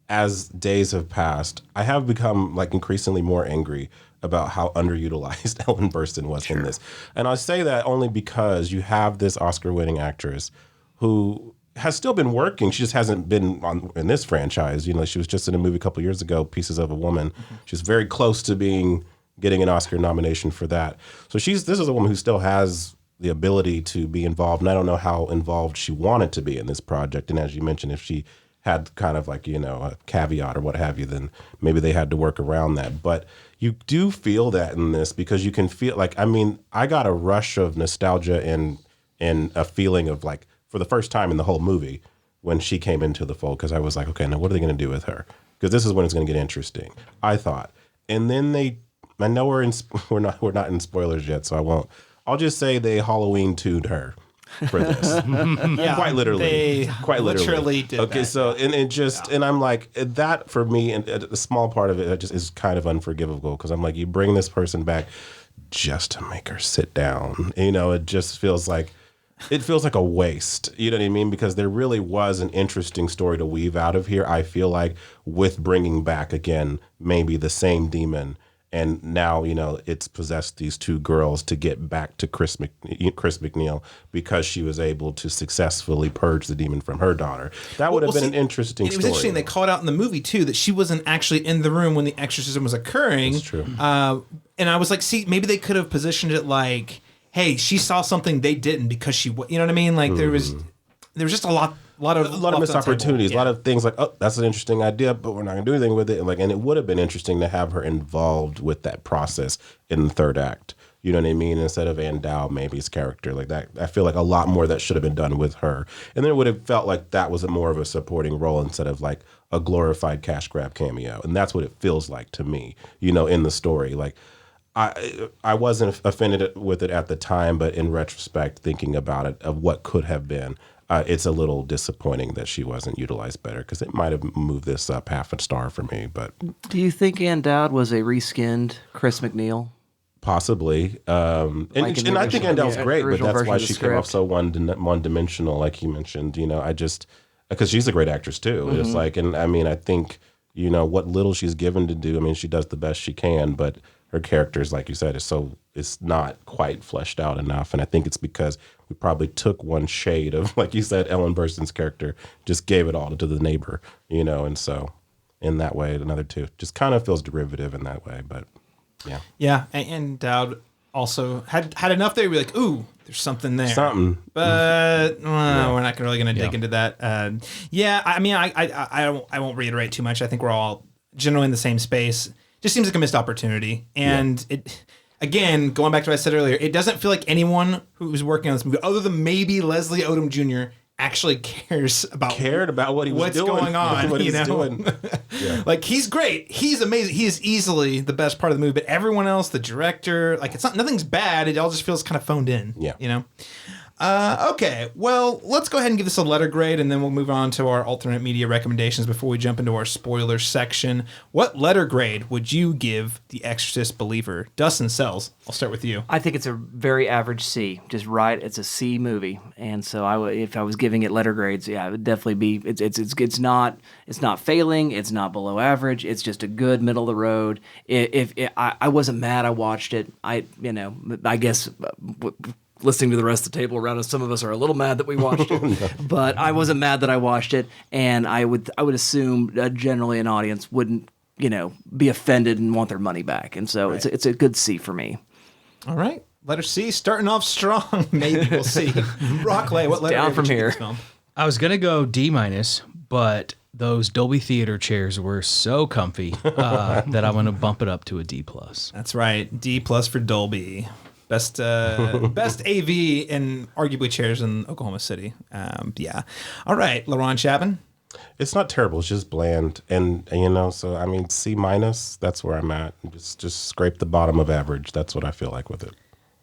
as days have passed, I have become like increasingly more angry about how underutilized Ellen Burstyn was in this. And I say that only because you have this Oscar-winning actress who has still been working. She just hasn't been in this franchise. She was just in a movie a couple years ago, Pieces of a Woman. She's very close to getting an Oscar nomination for that. So this is a woman who still has the ability to be involved. And I don't know how involved she wanted to be in this project. And as you mentioned, if she had kind of like, a caveat or what have you, then maybe they had to work around that. But you do feel that in this because you can feel I got a rush of nostalgia and a feeling of like, for the first time in the whole movie, when she came into the fold, because I was like, okay, now what are they going to do with her? Because this is when it's going to get interesting, I thought. And then I know we're not in spoilers yet, so I won't. I'll just say they Halloween tuned her for this. Yeah, quite literally. They quite literally did okay, that. so and I'm like, that for me, and a small part of it just is kind of unforgivable, because I'm like, you bring this person back just to make her sit down. It just feels like a waste. You know what I mean? Because there really was an interesting story to weave out of here, I feel like, with bringing back again maybe the same demon. And now, it's possessed these two girls to get back to Chris McNeil because she was able to successfully purge the demon from her daughter. That would have been an interesting story. It was interesting. They called out in the movie, too, that she wasn't actually in the room when the exorcism was occurring. That's true. And I was like, see, maybe they could have positioned it like, hey, she saw something they didn't because she, you know what I mean? Like there was just a lot of missed opportunities, a lot of things like, oh, that's an interesting idea, but we're not going to do anything with it. And it would have been interesting to have her involved with that process in the third act. You know what I mean? Instead of Andow, maybe's character like that. I feel like a lot more that should have been done with her. And then it would have felt like that was more of a supporting role instead of like a glorified cash grab cameo. And that's what it feels like to me, in the story. Like, I wasn't offended with it at the time, but in retrospect, thinking about it, of what could have been, it's a little disappointing that she wasn't utilized better, because it might have moved this up half a star for me. But do you think Ann Dowd was a reskinned Chris McNeil? Possibly. And I think Andell's great, but that's why she came off so one-dimensional, like you mentioned. Because she's a great actress too. Mm-hmm. It's like, and I think, what little she's given to do, she does the best she can, but her characters, like you said, it's not quite fleshed out enough. And I think it's because we probably took one shade of, like you said, Ellen Burstyn's character, just gave it all to the neighbor, and so in that way, another two just kind of feels derivative in that way. But yeah. Yeah. And Dowd also had enough there to be like, ooh, there's something there. But we're not really going to dig into that. I won't reiterate too much. I think we're all generally in the same space. Just seems like a missed opportunity. And it, again, going back to what I said earlier, it doesn't feel like anyone who was working on this movie, other than maybe Leslie Odom Jr., actually cared about what he was doing. What's going on, what he's doing. Yeah. Like, he's great. He's amazing. He is easily the best part of the movie. But everyone else, the director, like, nothing's bad. It all just feels kind of phoned in. Yeah. Okay, well, let's go ahead and give this a letter grade, and then we'll move on to our alternate media recommendations before we jump into our spoiler section. What letter grade would you give The Exorcist Believer? Dustin Sells, I'll start with you. I think it's a very average C, just right. It's a C movie, and so if I was giving it letter grades, it would definitely be. It's not failing. It's not below average. It's just a good middle of the road. I wasn't mad. I watched it. I guess. Listening to the rest of the table around us, some of us are a little mad that we watched it, but I wasn't mad that I watched it, and I would assume generally an audience wouldn't be offended and want their money back, and so it's a good C for me. All right, letter C, starting off strong. Maybe we'll see. Brockley, what letter down grade from would you here? give this film? I was gonna go D-, but those Dolby Theater chairs were so comfy that I'm gonna bump it up to a D+. That's right, D+ for Dolby. Best AV in arguably chairs in Oklahoma City. All right, Laurent Chabin. It's not terrible. It's just bland, and so C-. That's where I'm at. Just scrape the bottom of average. That's what I feel like with it.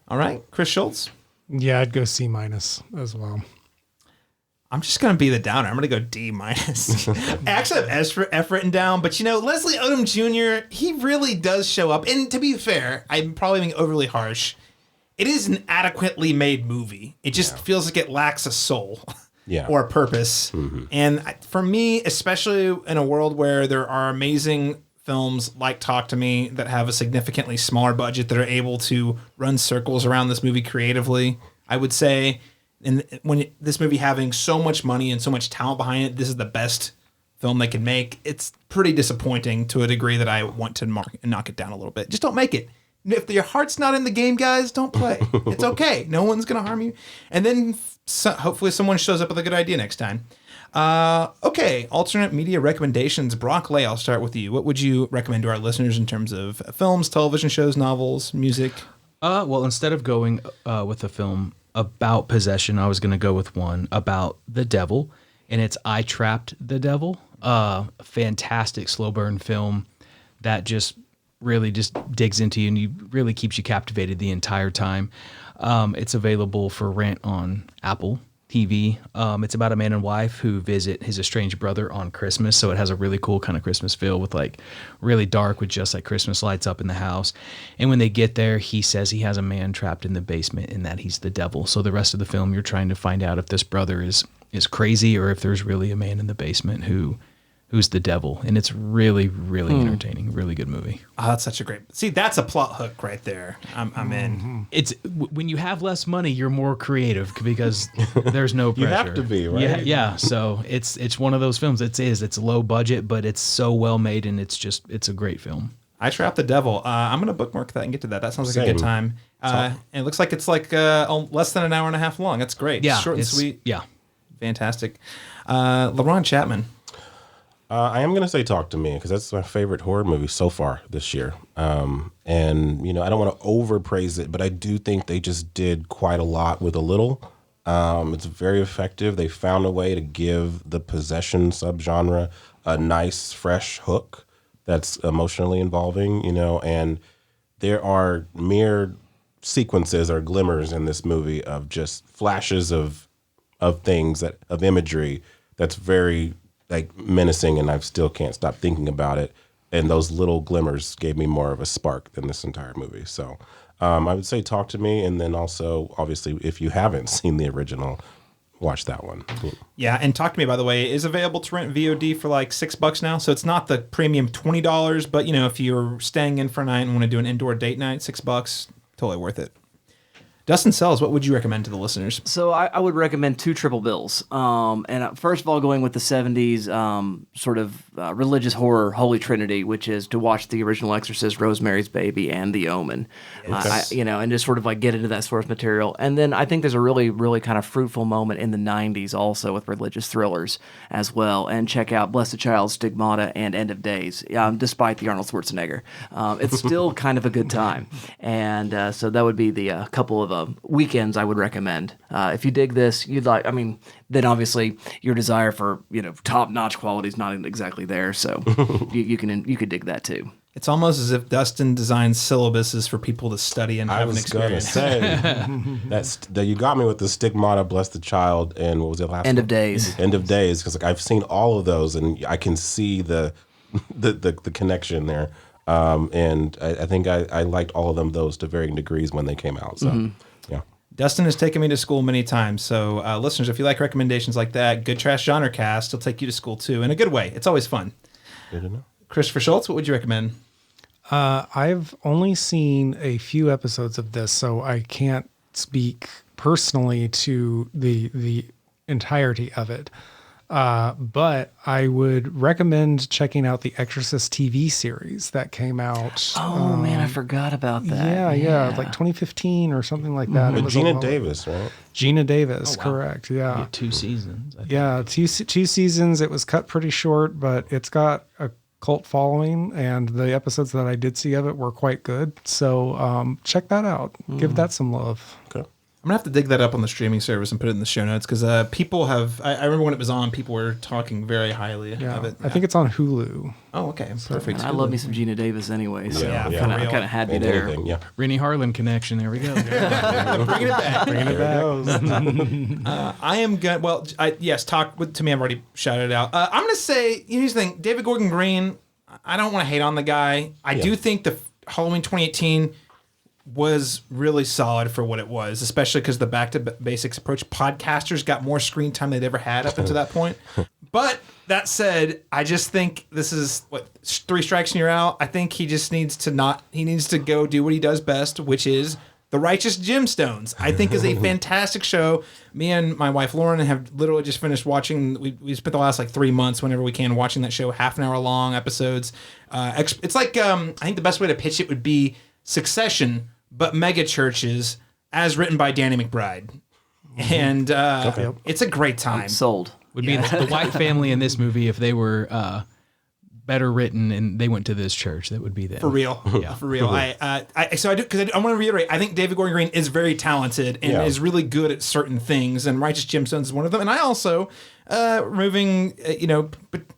All right, Chris Shultz. Yeah, I'd go C- as well. I'm just going to be the downer. I'm going to go D minus. I actually have F written down, but Leslie Odom Jr., he really does show up. And to be fair, I'm probably being overly harsh. It is an adequately made movie. It just feels like it lacks a soul or a purpose. Mm-hmm. And for me, especially in a world where there are amazing films like Talk to Me that have a significantly smaller budget that are able to run circles around this movie creatively, I would say, and when this movie having so much money and so much talent behind it, this is the best film they can make. It's pretty disappointing to a degree that I want to knock it down a little bit. Just don't make it. If your heart's not in the game, guys, don't play. It's okay. No one's going to harm you. And then hopefully someone shows up with a good idea next time. Okay, alternate media recommendations. Brock Lay, I'll start with you. What would you recommend to our listeners in terms of films, television shows, novels, music? Well, instead of going with a film about possession, I was going to go with one about the devil, and it's I Trapped the Devil. Fantastic slow burn film that just really just digs into you and you really keeps you captivated the entire time. It's available for rent on Apple TV. It's about a man and wife who visit his estranged brother on Christmas. So it has a really cool kind of Christmas feel with like really dark with just like Christmas lights up in the house. And when they get there, he says he has a man trapped in the basement and that he's the devil. So the rest of the film, you're trying to find out if this brother is crazy or if there's really a man in the basement who's the devil. And it's really, really entertaining. Really good movie. Oh, that's such a great... See, that's a plot hook right there. I'm in. It's when you have less money, you're more creative because there's no pressure. You have to be, right? Yeah. So it's one of those films. It's low budget, but it's so well made and it's a great film. I Trapped the Devil. I'm going to bookmark that and get to that. That sounds like a good time. And it looks like it's like less than an hour and a half long. That's great. Yeah. Short and sweet. Yeah. Fantastic. LeBron Chapman. I am going to say Talk to Me because that's my favorite horror movie so far this year. And, I don't want to overpraise it, but I do think they just did quite a lot with a little. It's very effective. They found a way to give the possession subgenre a nice, fresh hook that's emotionally involving, and there are mere sequences or glimmers in this movie of just flashes of things of imagery that's very like menacing, and I still can't stop thinking about it. And those little glimmers gave me more of a spark than this entire movie. So I would say Talk to Me, and then also, obviously, if you haven't seen the original, watch that one. Yeah, and Talk to Me, by the way, is available to rent VOD for like $6 now. So it's not the premium $20, but if you're staying in for a night and want to do an indoor date night, $6, totally worth it. Dustin Sells, what would you recommend to the listeners? So I would recommend two triple bills. And first of all, going with the 70s sort of religious horror holy trinity, which is to watch the original Exorcist, Rosemary's Baby, and The Omen. Yes. And just sort of like get into that source material. And then I think there's a really, really kind of fruitful moment in the 90s also with religious thrillers as well. And check out Blessed Child, Stigmata, and End of Days, despite the Arnold Schwarzenegger. It's still kind of a good time. And so that would be the couple of weekends I would recommend. If you dig this, then obviously your desire for top-notch quality is not exactly there, so you could dig that too. It's almost as if Dustin designs syllabuses for people to study and have an experience. I was going to say that you got me with the Stigmata, Bless the Child, and what was it last? End of Days. End of Days, because I've seen all of those and I can see the connection there. And I think I liked all of those to varying degrees when they came out. So, yeah. Dustin has taken me to school many times. So, listeners, if you like recommendations like that, Good Trash Genre Cast will take you to school too, in a good way. It's always fun. Good to know. Christopher Shultz, what would you recommend? I've only seen a few episodes of this, so I can't speak personally to the entirety of it. But I would recommend checking out the Exorcist TV series that came out. Oh man, I forgot about that. Yeah, like 2015 or something like that. With Gina Davis, right? Gina Davis, correct. Yeah, 2 seasons. Yeah, two seasons. It was cut pretty short, but it's got a cult following, and the episodes that I did see of it were quite good. So check that out. Give that some love. Okay. I'm gonna have to dig that up on the streaming service and put it in the show notes because people have. I remember when it was on, people were talking very highly of it. I think it's on Hulu. Oh, okay, perfect. I love me some Gina Davis anyway, so Yeah, I'm kind of happy there. Anything, yeah. Rennie Harlan connection. There we go. Bringing it back. Bringing it back. I am good. Well, yes, talk to me. I've already shouted it out. I'm gonna say. Here's the thing, David Gordon Green. I don't want to hate on the guy. I do think the Halloween 2018 was really solid for what it was, especially because the back to basics approach. Podcasters got more screen time they'd ever had up until that point. But that said, I just think this is 3 strikes and you're out. I think he just needs to go do what he does best, which is The Righteous Gemstones. I think is a fantastic show. Me and my wife Lauren have literally just finished watching. We spent the last 3 months whenever we can watching that show, half an hour long episodes. It's like I think the best way to pitch it would be Succession, but mega churches, as written by Danny McBride. And it's a great time. I'm sold. Would be the white family in this movie if they were better written and they went to this church. That would be them. For real. Yeah. For real. I want to reiterate, I think David Gordon Green is very talented and is really good at certain things, and Righteous Gemstones is one of them. And I also, removing,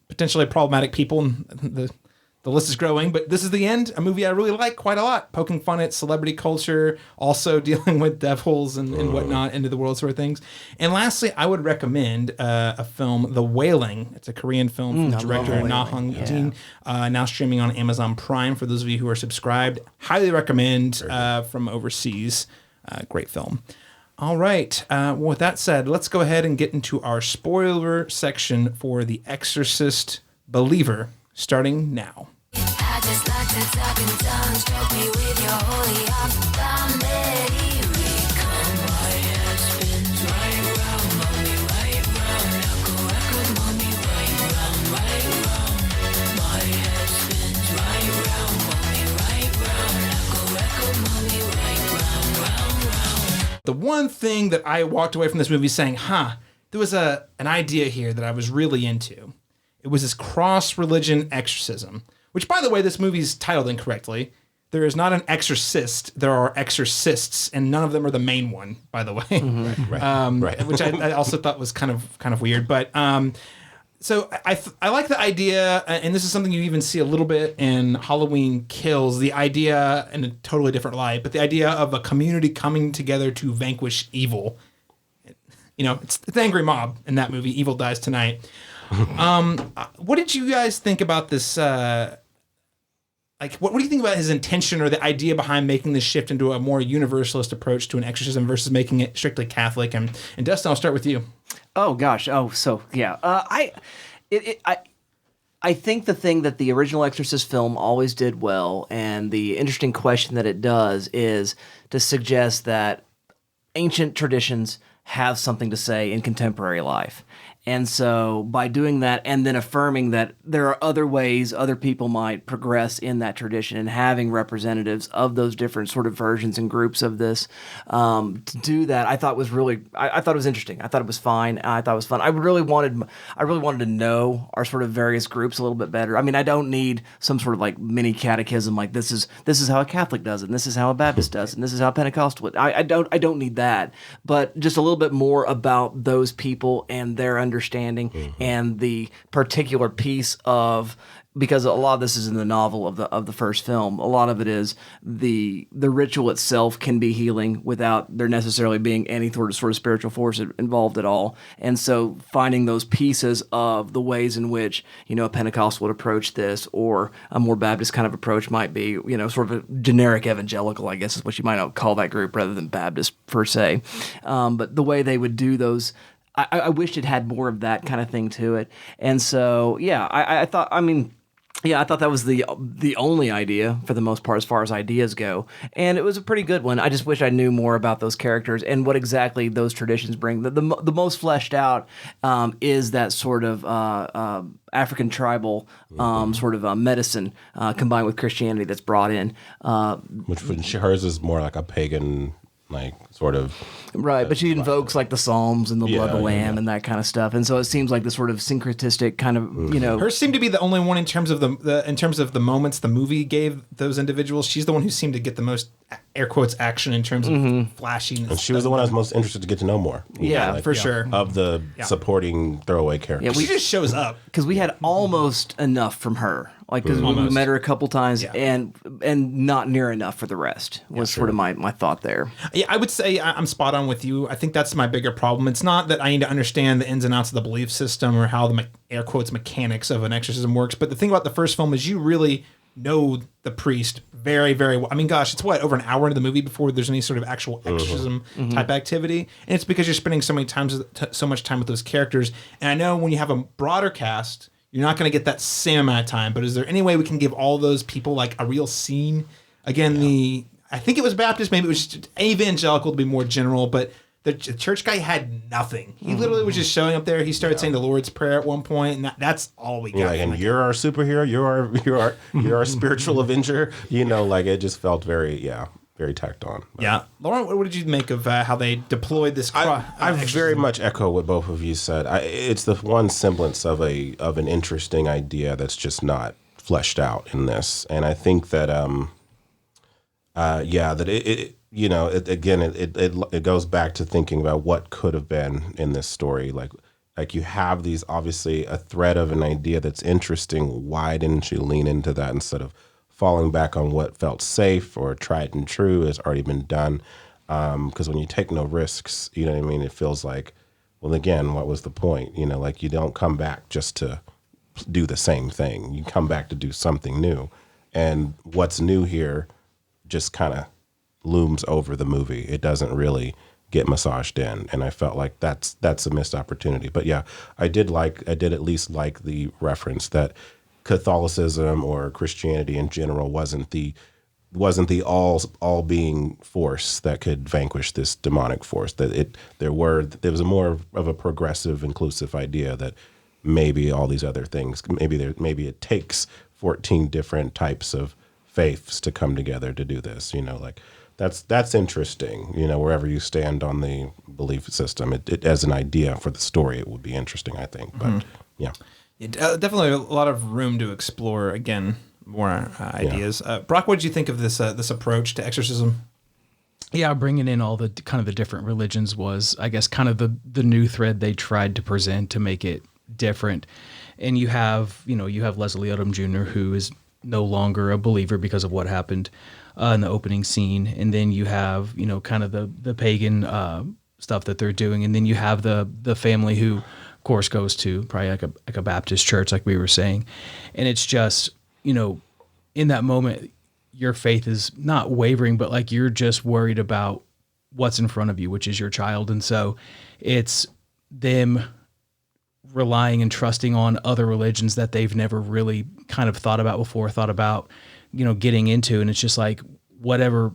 potentially problematic people, and the list is growing, but This Is the End, a movie I really like quite a lot, poking fun at celebrity culture, also dealing with devils and whatnot, into the world sort of things. And lastly, I would recommend a film, The Wailing. It's a Korean film from director Na Hong Jin, now streaming on Amazon Prime for those of you who are subscribed. Highly recommend from overseas. Great film. All right. With that said, let's go ahead and get into our spoiler section for The Exorcist Believer, starting now. I just like to talk in tongues, stroke me with your holy arm. I'm ready, come. My head spins right round, mommy, right round. Knuckle record, mommy, right round, right round. My head spins right round, mommy, right round. Knuckle record, mommy, right round, round, round. The one thing that I walked away from this movie saying, there was an idea here that I was really into. It was this cross-religion exorcism, which, by the way, this movie's titled incorrectly. There is not an exorcist. There are exorcists, and none of them are the main one, by the way. Right. Which I also thought was kind of weird. But so I like the idea, and this is something you even see a little bit in Halloween Kills, the idea in a totally different light, but the idea of a community coming together to vanquish evil. It's the angry mob in that movie, Evil Dies Tonight. What did you guys think about this? What do you think about his intention or the idea behind making this shift into a more universalist approach to an exorcism versus making it strictly Catholic? And Dustin, I'll start with you. Oh gosh. Oh, so yeah. I think the thing that the original Exorcist film always did well, and the interesting question that it does, is to suggest that ancient traditions have something to say in contemporary life. And so by doing that and then affirming that there are other ways other people might progress in that tradition, and having representatives of those different sort of versions and groups of this to do that, I thought was really, I thought it was interesting. I thought it was fine. I thought it was fun. I really wanted to know our sort of various groups a little bit better. I mean, I don't need some sort of mini catechism like this is how a Catholic does it, and this is how a Baptist does it, and this is how a Pentecostal would. I don't need that, but just a little bit more about those people and their understanding and the particular piece of, because a lot of this is in the novel of the first film. A lot of it is the ritual itself can be healing without there necessarily being any sort of spiritual force involved at all. And so finding those pieces of the ways in which a Pentecostal would approach this, or a more Baptist kind of approach might be sort of a generic evangelical, I guess is what you might call that group, rather than Baptist per se. But the way they would do those, I wished it had more of that kind of thing to it. And so, yeah, I thought that was the only idea for the most part as far as ideas go. And it was a pretty good one. I just wish I knew more about those characters and what exactly those traditions bring. The most fleshed out is that sort of African tribal sort of medicine combined with Christianity that's brought in. Which hers is more like a pagan, sort of. Right, but she invokes the Psalms and the blood of the Lamb and that kind of stuff, and so it seems like the sort of syncretistic kind of Hers seemed to be the only one in terms of the moments the movie gave those individuals. She's the one who seemed to get the most air quotes action in terms of flashing. And she was the one I was most interested to get to know more. Yeah, for sure. Of the supporting throwaway characters. Yeah, She just shows up. because we had almost enough from her. Like, because we met her a couple times, and not near enough for the rest. Was sort of my thought there. Yeah, I would say I'm spot on with you. I think that's my bigger problem. It's not that I need to understand the ins and outs of the belief system or how the air quotes mechanics of an exorcism works. But the thing about the first film is you really know the priest very, very well. I mean, gosh, it's over an hour into the movie before there's any sort of actual exorcism type activity, and it's because you're spending so much time with those characters. And I know when you have a broader cast, you're not going to get that same amount of time. But is there any way we can give all those people like a real scene? Again, I think it was Baptist, maybe it was just evangelical to be more general, but the church guy had nothing. He literally was just showing up there. He started saying the Lord's Prayer at one point, and that's all we got. Yeah, and you're our superhero. You're our spiritual avenger. It just felt very tacked on. Yeah, Lauren, what did you make of how they deployed this? I very much echo what both of you said. It's the one semblance of an interesting idea that's just not fleshed out in this, and I think that it goes back to thinking about what could have been in this story. Like you have these, obviously a thread of an idea that's interesting. Why didn't you lean into that instead of falling back on what felt safe or tried and true has already been done? Because when you take no risks, you know what I mean? It feels like, well, again, what was the point? Like you don't come back just to do the same thing. You come back to do something new. And what's new here just kind of looms over the movie. It doesn't really get massaged in, and I felt like that's a missed opportunity. But yeah, I did at least like the reference that Catholicism or Christianity in general wasn't the all being force that could vanquish this demonic force. That there was a more of a progressive, inclusive idea that maybe all these other things, maybe it takes 14 different types of faiths to come together to do this. That's interesting. Wherever you stand on the belief system, it as an idea for the story, it would be interesting, I think. But yeah, definitely a lot of room to explore. Again, more ideas. Brock, what did you think of this approach to exorcism? Yeah, bringing in all the kind of the different religions was, I guess, kind of the new thread they tried to present to make it different. And you have Leslie Odom Jr., who is no longer a believer because of what happened in the opening scene, and then you have kind of the pagan stuff that they're doing, and then you have the family who, of course, goes to probably like a Baptist church, like we were saying, and it's just in that moment your faith is not wavering, but like you're just worried about what's in front of you, which is your child, and so it's them relying and trusting on other religions that they've never really kind of thought about getting into. And it's just like, whatever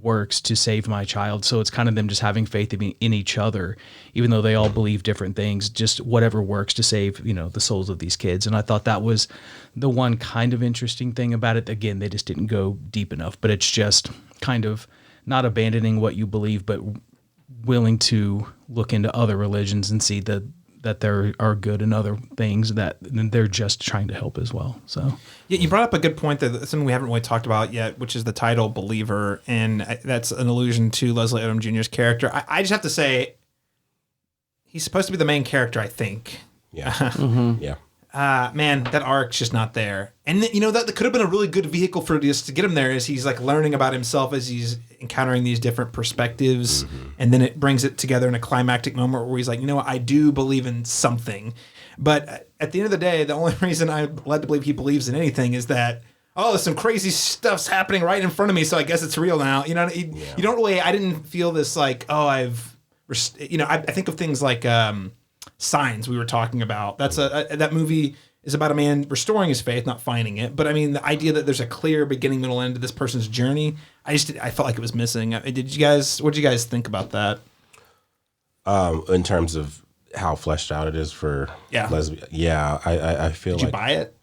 works to save my child. So it's kind of them just having faith in each other, even though they all believe different things, just whatever works to save, the souls of these kids. And I thought that was the one kind of interesting thing about it. Again, they just didn't go deep enough, but it's just kind of not abandoning what you believe, but willing to look into other religions and see that there are good in other things that they're just trying to help as well. So yeah, you brought up a good point that something we haven't really talked about yet, which is the title Believer, and that's an allusion to Leslie Odom Jr.'s character. I just have to say, he's supposed to be the main character, I think. Yeah. Yeah. Man, that arc's just not there. And that could have been a really good vehicle for just to get him there, as he's like learning about himself as he's encountering these different perspectives. And then it brings it together in a climactic moment where he's like, I do believe in something. But at the end of the day, the only reason I'm led to believe he believes in anything is that, some crazy stuff's happening right in front of me, so I guess it's real now. You don't really, I didn't feel this like, I think of things like, Signs we were talking about. That's that movie is about a man restoring his faith, not finding it. But I mean, the idea that there's a clear beginning, middle, end to this person's journey, I felt like it was missing. What did you guys think about that? In terms of how fleshed out it is for lesbian. Yeah, I feel Did you buy it?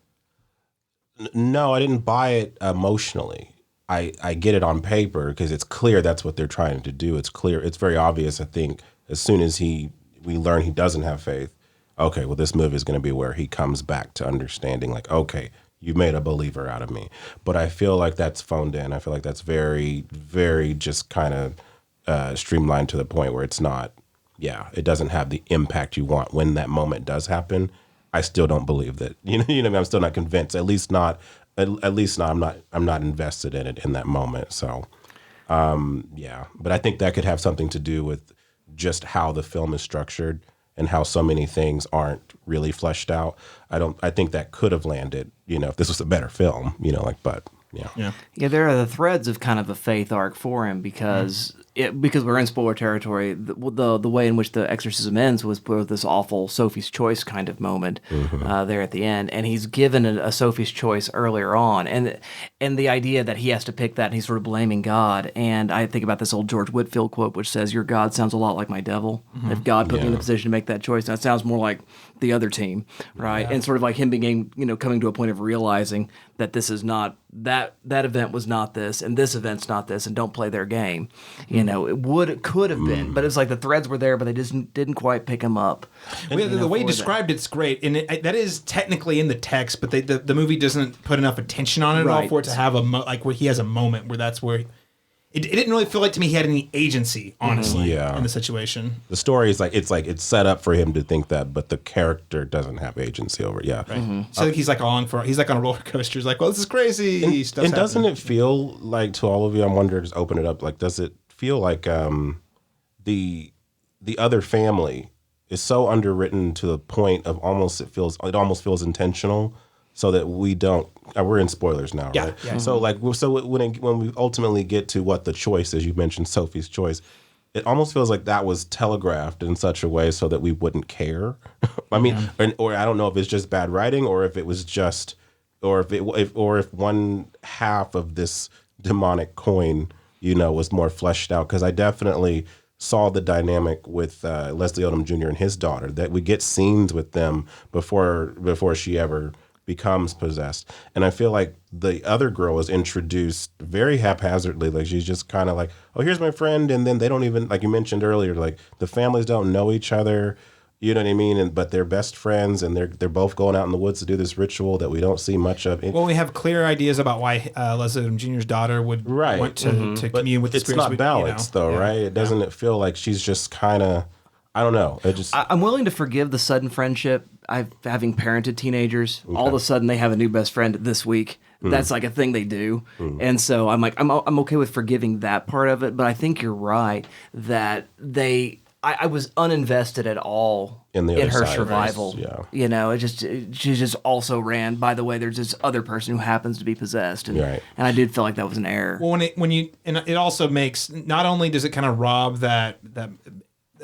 No, I didn't buy it emotionally. I get it on paper because it's clear that's what they're trying to do. It's clear. It's very obvious, I think, as soon as we learn he doesn't have faith. Okay, well, this movie is going to be where he comes back to understanding, like, okay, you made a believer out of me. But I feel like that's phoned in. I feel like that's very, very just kind of streamlined to the point where it's not, it doesn't have the impact you want. When that moment does happen, I still don't believe that. You know what I mean? I'm still not convinced. At least not. I'm not invested in it in that moment. So, But I think that could have something to do with just how the film is structured and how so many things aren't really fleshed out. I think that could have landed, if this was a better film, but yeah. Yeah, there are the threads of kind of a faith arc for him because because we're in spoiler territory. The way in which the exorcism ends was with this awful Sophie's Choice kind of moment there at the end, and he's given a Sophie's Choice earlier on, and the idea that he has to pick that, and he's sort of blaming God. And I think about this old George Whitefield quote, which says, "Your God sounds a lot like my devil." If God put me in the position to make that choice, that sounds more like the other team, right? And sort of like him being, coming to a point of realizing that this is not that event was not this, and this event's not this, and don't play their game. It could have been, but it's like the threads were there, but they just didn't quite pick them up. The way you described it's great, and that is technically in the text, but the movie doesn't put enough attention on it at all for it to have where he has a moment where that's where. It didn't really feel like to me he had any agency, honestly, in the situation. The story is it's set up for him to think that, but the character doesn't have agency over it. Yeah. Right. So he's like on a roller coaster. He's like, well, this is crazy. And doesn't it feel like, to all of you, I'm wondering, just open it up, like, does it feel like the other family is so underwritten to the point of it almost feels intentional, so that we don't. We're in spoilers now, right? Yeah. So when we ultimately get to what the choice is, you mentioned Sophie's Choice, it almost feels like that was telegraphed in such a way so that we wouldn't care. I mean, or I don't know if it's just bad writing, or if it was just, or if one half of this demonic coin, was more fleshed out. Because I definitely saw the dynamic with Leslie Odom Jr. and his daughter, that we get scenes with them before she ever becomes possessed. And I feel like the other girl was introduced very haphazardly. Like, she's just kind of like, oh, here's my friend. And then they don't even, like you mentioned earlier, like the families don't know each other. You know what I mean? But they're best friends, and they're both going out in the woods to do this ritual that we don't see much of. Well, we have clear ideas about why Leslie Odom Jr.'s daughter would want to commune with the spirits. It's not balanced, though, right? It doesn't feel like she's just kind of, I don't know. I'm willing to forgive the sudden friendship. Having parented teenagers, all of a sudden they have a new best friend this week. That's like a thing they do. And so I'm like, I'm okay with forgiving that part of it, but I think you're right that I was uninvested at all in her survival. She just also ran. By the way, there's this other person who happens to be possessed, and I did feel like that was an error. Well, and it also makes, not only does it kind of rob that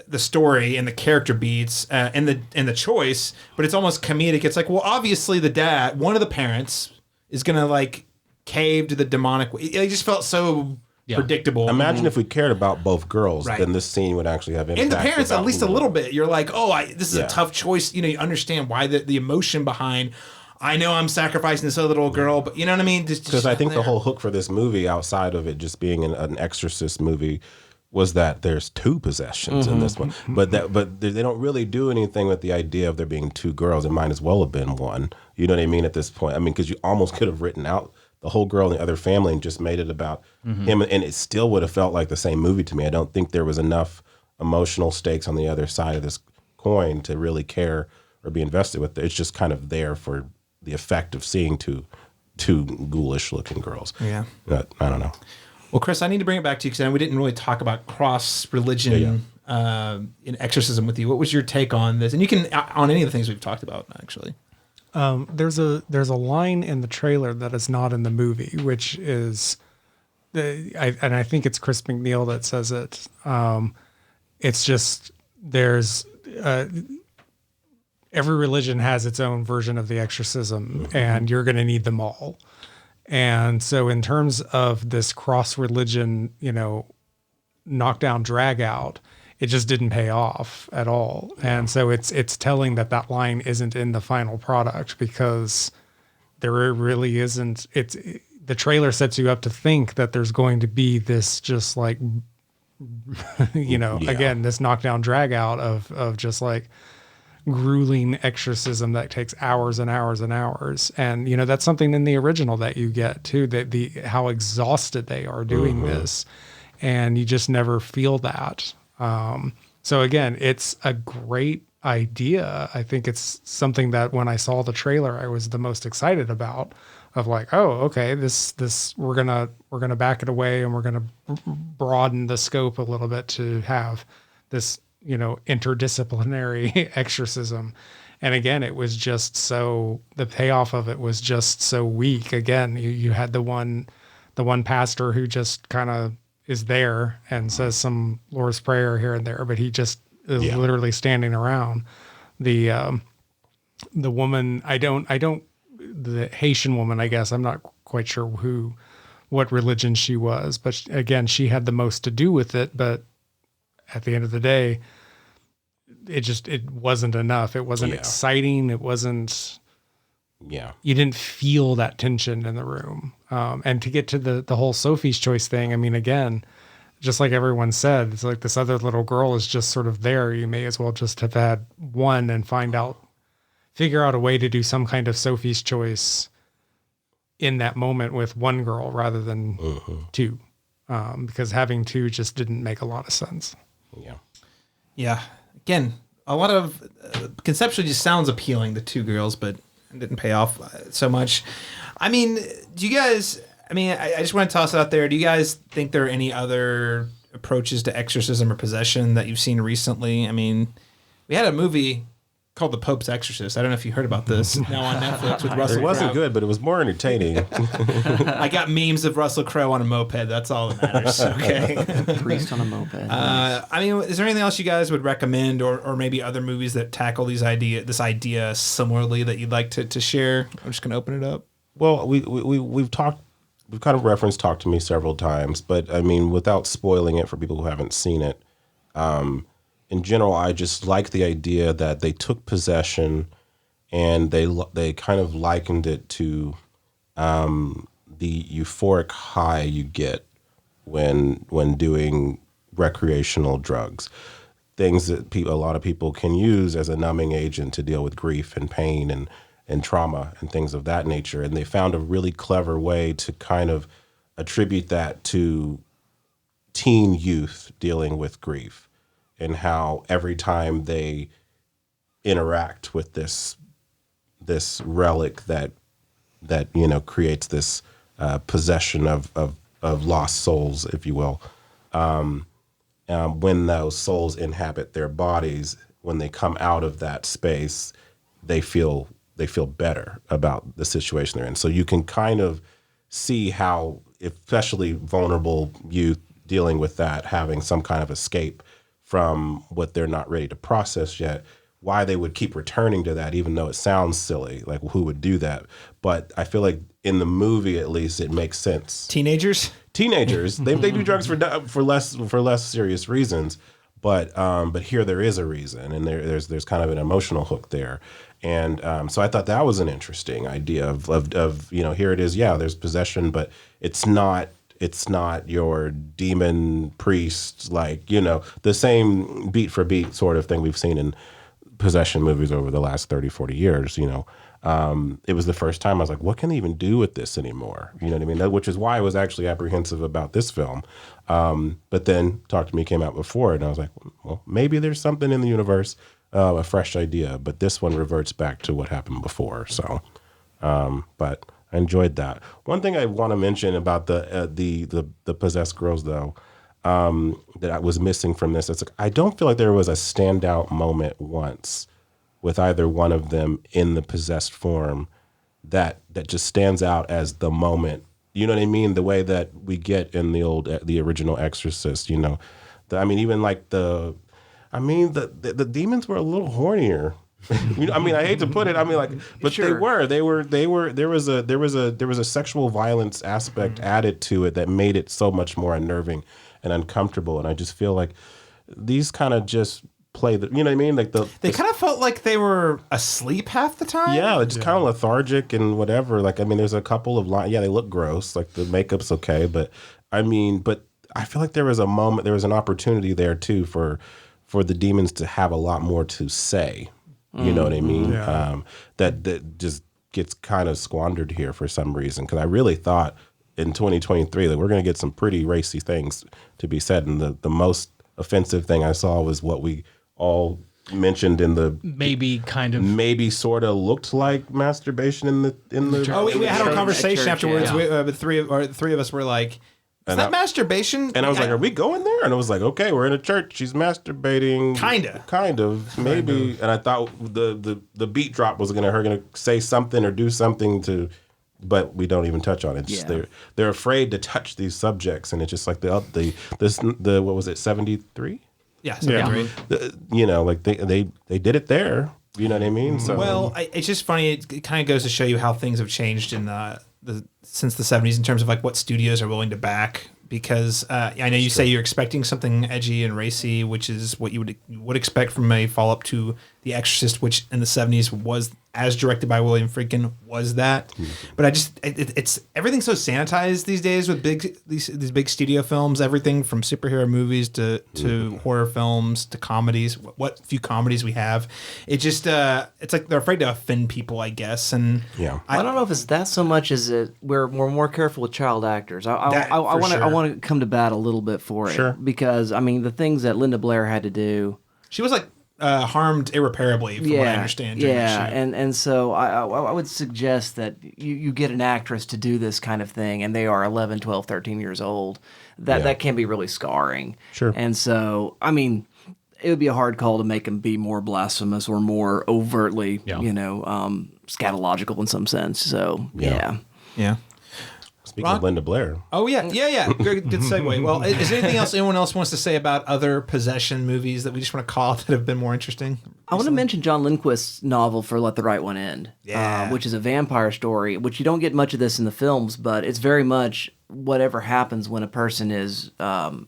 the story and the character beats and the choice, but it's almost comedic. It's like, well, obviously the dad, one of the parents, is gonna like cave to the demonic. It just felt so predictable. Imagine if we cared about both girls, then this scene would actually have impact. And the parents, at least a little bit. You're like, this is a tough choice. You understand why the emotion behind. I know I'm sacrificing this other little girl, but you know what I mean? Because I think the whole hook for this movie, outside of it just being an Exorcist movie, was that there's two possessions in this one, but they don't really do anything with the idea of there being two girls. It might as well have been one. You know what I mean? At this point, I mean, because you almost could have written out the whole girl and the other family and just made it about him, and it still would have felt like the same movie to me. I don't think there was enough emotional stakes on the other side of this coin to really care or be invested with it. It's just kind of there for the effect of seeing two ghoulish looking girls. Yeah, but I don't know. Well, Chris, I need to bring it back to you because we didn't really talk about cross-religion in exorcism with you. What was your take on this? And you can on any of the things we've talked about, actually. There's a line in the trailer that is not in the movie, which is, I think it's Chris McNeil that says it. It's just there's every religion has its own version of the exorcism, and you're going to need them all. And so in terms of this cross-religion, knockdown, drag out, it just didn't pay off at all. And so it's telling that line isn't in the final product because there really isn't. The trailer sets you up to think that there's going to be this just like, again, this knockdown, drag out of just like, grueling exorcism that takes hours and hours and hours. And, you know, that's something in the original that you get too, that how exhausted they are doing this. And you just never feel that. So again, it's a great idea. I think it's something that when I saw the trailer, I was the most excited about, of like, oh, okay, this we're gonna back it away and we're gonna broaden the scope a little bit to have this, you know, interdisciplinary exorcism. And again, it was just the payoff of it was just so weak. Again, you had the one pastor who just kind of is there and says some Lord's Prayer here and there, but he just is literally standing around. The woman, the Haitian woman, I guess, I'm not quite sure what religion she was, but again, she had the most to do with it. But at the end of the day, it wasn't enough. It wasn't exciting. It wasn't, you didn't feel that tension in the room. And to get to the whole Sophie's Choice thing, I mean, again, just like everyone said, it's like this other little girl is just sort of there. You may as well just have had one and figure out a way to do some kind of Sophie's Choice in that moment with one girl rather than two. Because having two just didn't make a lot of sense. Yeah. Again, a lot of conceptually just sounds appealing, the two girls, but it didn't pay off so much. I mean, do you guys, I just want to toss it out there. Do you guys think there are any other approaches to exorcism or possession that you've seen recently? I mean, we had a movie called The Pope's Exorcist. I don't know if you heard about this. Now on Netflix with Russell Crowe. It wasn't good, but it was more entertaining. I got memes of Russell Crowe on a moped. That's all that matters. Okay. Priest on a moped. I mean, is there anything else you guys would recommend, or maybe other movies that tackle this idea similarly that you'd like to share? I'm just going to open it up. Well, we've kind of referenced Talk to Me several times, but I mean, without spoiling it for people who haven't seen it, in general, I just like the idea that they took possession and they kind of likened it to the euphoric high you get when doing recreational drugs, things that a lot of people can use as a numbing agent to deal with grief and pain and trauma and things of that nature. And they found a really clever way to kind of attribute that to teen youth dealing with grief, and how every time they interact with this relic that you know creates this possession of lost souls, if you will, when those souls inhabit their bodies, when they come out of that space, they feel better about the situation they're in. So you can kind of see how, especially vulnerable youth dealing with that, having some kind of escape from what they're not ready to process yet, why they would keep returning to that, even though it sounds silly, like who would do that? But I feel like in the movie, at least, it makes sense. Teenagers, they do drugs for less serious reasons, but here there is a reason, and there's kind of an emotional hook there, and so I thought that was an interesting idea of you know, here it is, there's possession, but it's not your demon priest, like, you know, the same beat for beat sort of thing we've seen in possession movies over the last 30, 40 years, you know. It was the first time I was like, what can they even do with this anymore? You know what I mean? Which is why I was actually apprehensive about this film. But then Talk to Me came out before, and I was like, well, maybe there's something in the universe, a fresh idea. But this one reverts back to what happened before. So, but I enjoyed that. One thing I want to mention about the possessed girls, though, that I was missing from this, it's like, I don't feel like there was a standout moment once with either one of them in the possessed form that just stands out as the moment. You know what I mean? The way that we get in the original Exorcist, you know. Even like the demons were a little hornier. You know, I hate to put it. But sure. They were. There was a sexual violence aspect added to it that made it so much more unnerving and uncomfortable. And I just feel like these kind of just play the, you know what I mean? Like they kind of felt like they were asleep half the time. Yeah, just kind of lethargic and whatever. Like, there's a couple of lines. Yeah, they look gross. Like the makeup's okay, but I feel like there was a moment, there was an opportunity there too for the demons to have a lot more to say. You know what I mean? Yeah. That just gets kind of squandered here for some reason. Because I really thought in 2023 that we're going to get some pretty racy things to be said. And the most offensive thing I saw was what we all mentioned in the maybe sort of looked like masturbation in the. Oh, we had a conversation church, afterwards. yeah. The three of us were like, "Is that masturbation?" And I was like, "Are we going there?" And I was like, "Okay, we're in a church. She's masturbating, kind of, maybe." And I thought the beat drop was gonna say something or do something to, but we don't even touch on it. It's just they're afraid to touch these subjects, and it's just like the what was it, 73? Yeah, 73. Like they did it there. You know what I mean? So well, it's just funny. It kind of goes to show you how things have changed in since the 70s in terms of like what studios are willing to back. Because I know you say you're expecting something edgy and racy, which is what you would expect from a follow-up to The Exorcist, which in the 70s was, as directed by William Friedkin, was that. But it's everything's so sanitized these days with these big studio films. Everything from superhero movies to horror films to comedies. What few comedies we have, it just it's like they're afraid to offend people, I guess. And I don't know if it's that so much as we're more careful with child actors. I want to come to bat a little bit for it because I mean the things that Linda Blair had to do. She was like harmed irreparably, from what I understand. Yeah, and so I would suggest that you get an actress to do this kind of thing, and they are 11, 12, 13 years old. That can be really scarring. Sure. And so I mean, it would be a hard call to make them be more blasphemous or more overtly, scatological in some sense. So yeah. Speaking of Linda Blair. Oh, yeah. Good segue. Well, is there anything else anyone else wants to say about other possession movies that we just want to call that have been more interesting? I want to mention John Lindquist's novel for Let the Right One In, which is a vampire story, which you don't get much of this in the films, but it's very much whatever happens when a person is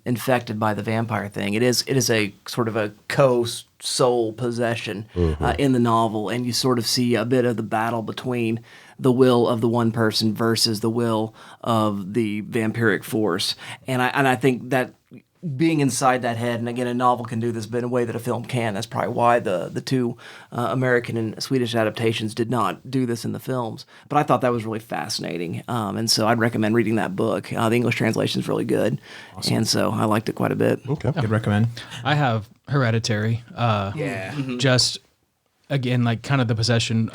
infected by the vampire thing. It is a sort of a co-soul possession in the novel, and you sort of see a bit of the battle between the will of the one person versus the will of the vampiric force. And I think that being inside that head, and again, a novel can do this, but in a way that a film can. That's probably why the two American and Swedish adaptations did not do this in the films. But I thought that was really fascinating, and so I'd recommend reading that book. The English translation is really good, and so I liked it quite a bit. Okay, good recommend. I have Hereditary. Just again, like kind of the possession.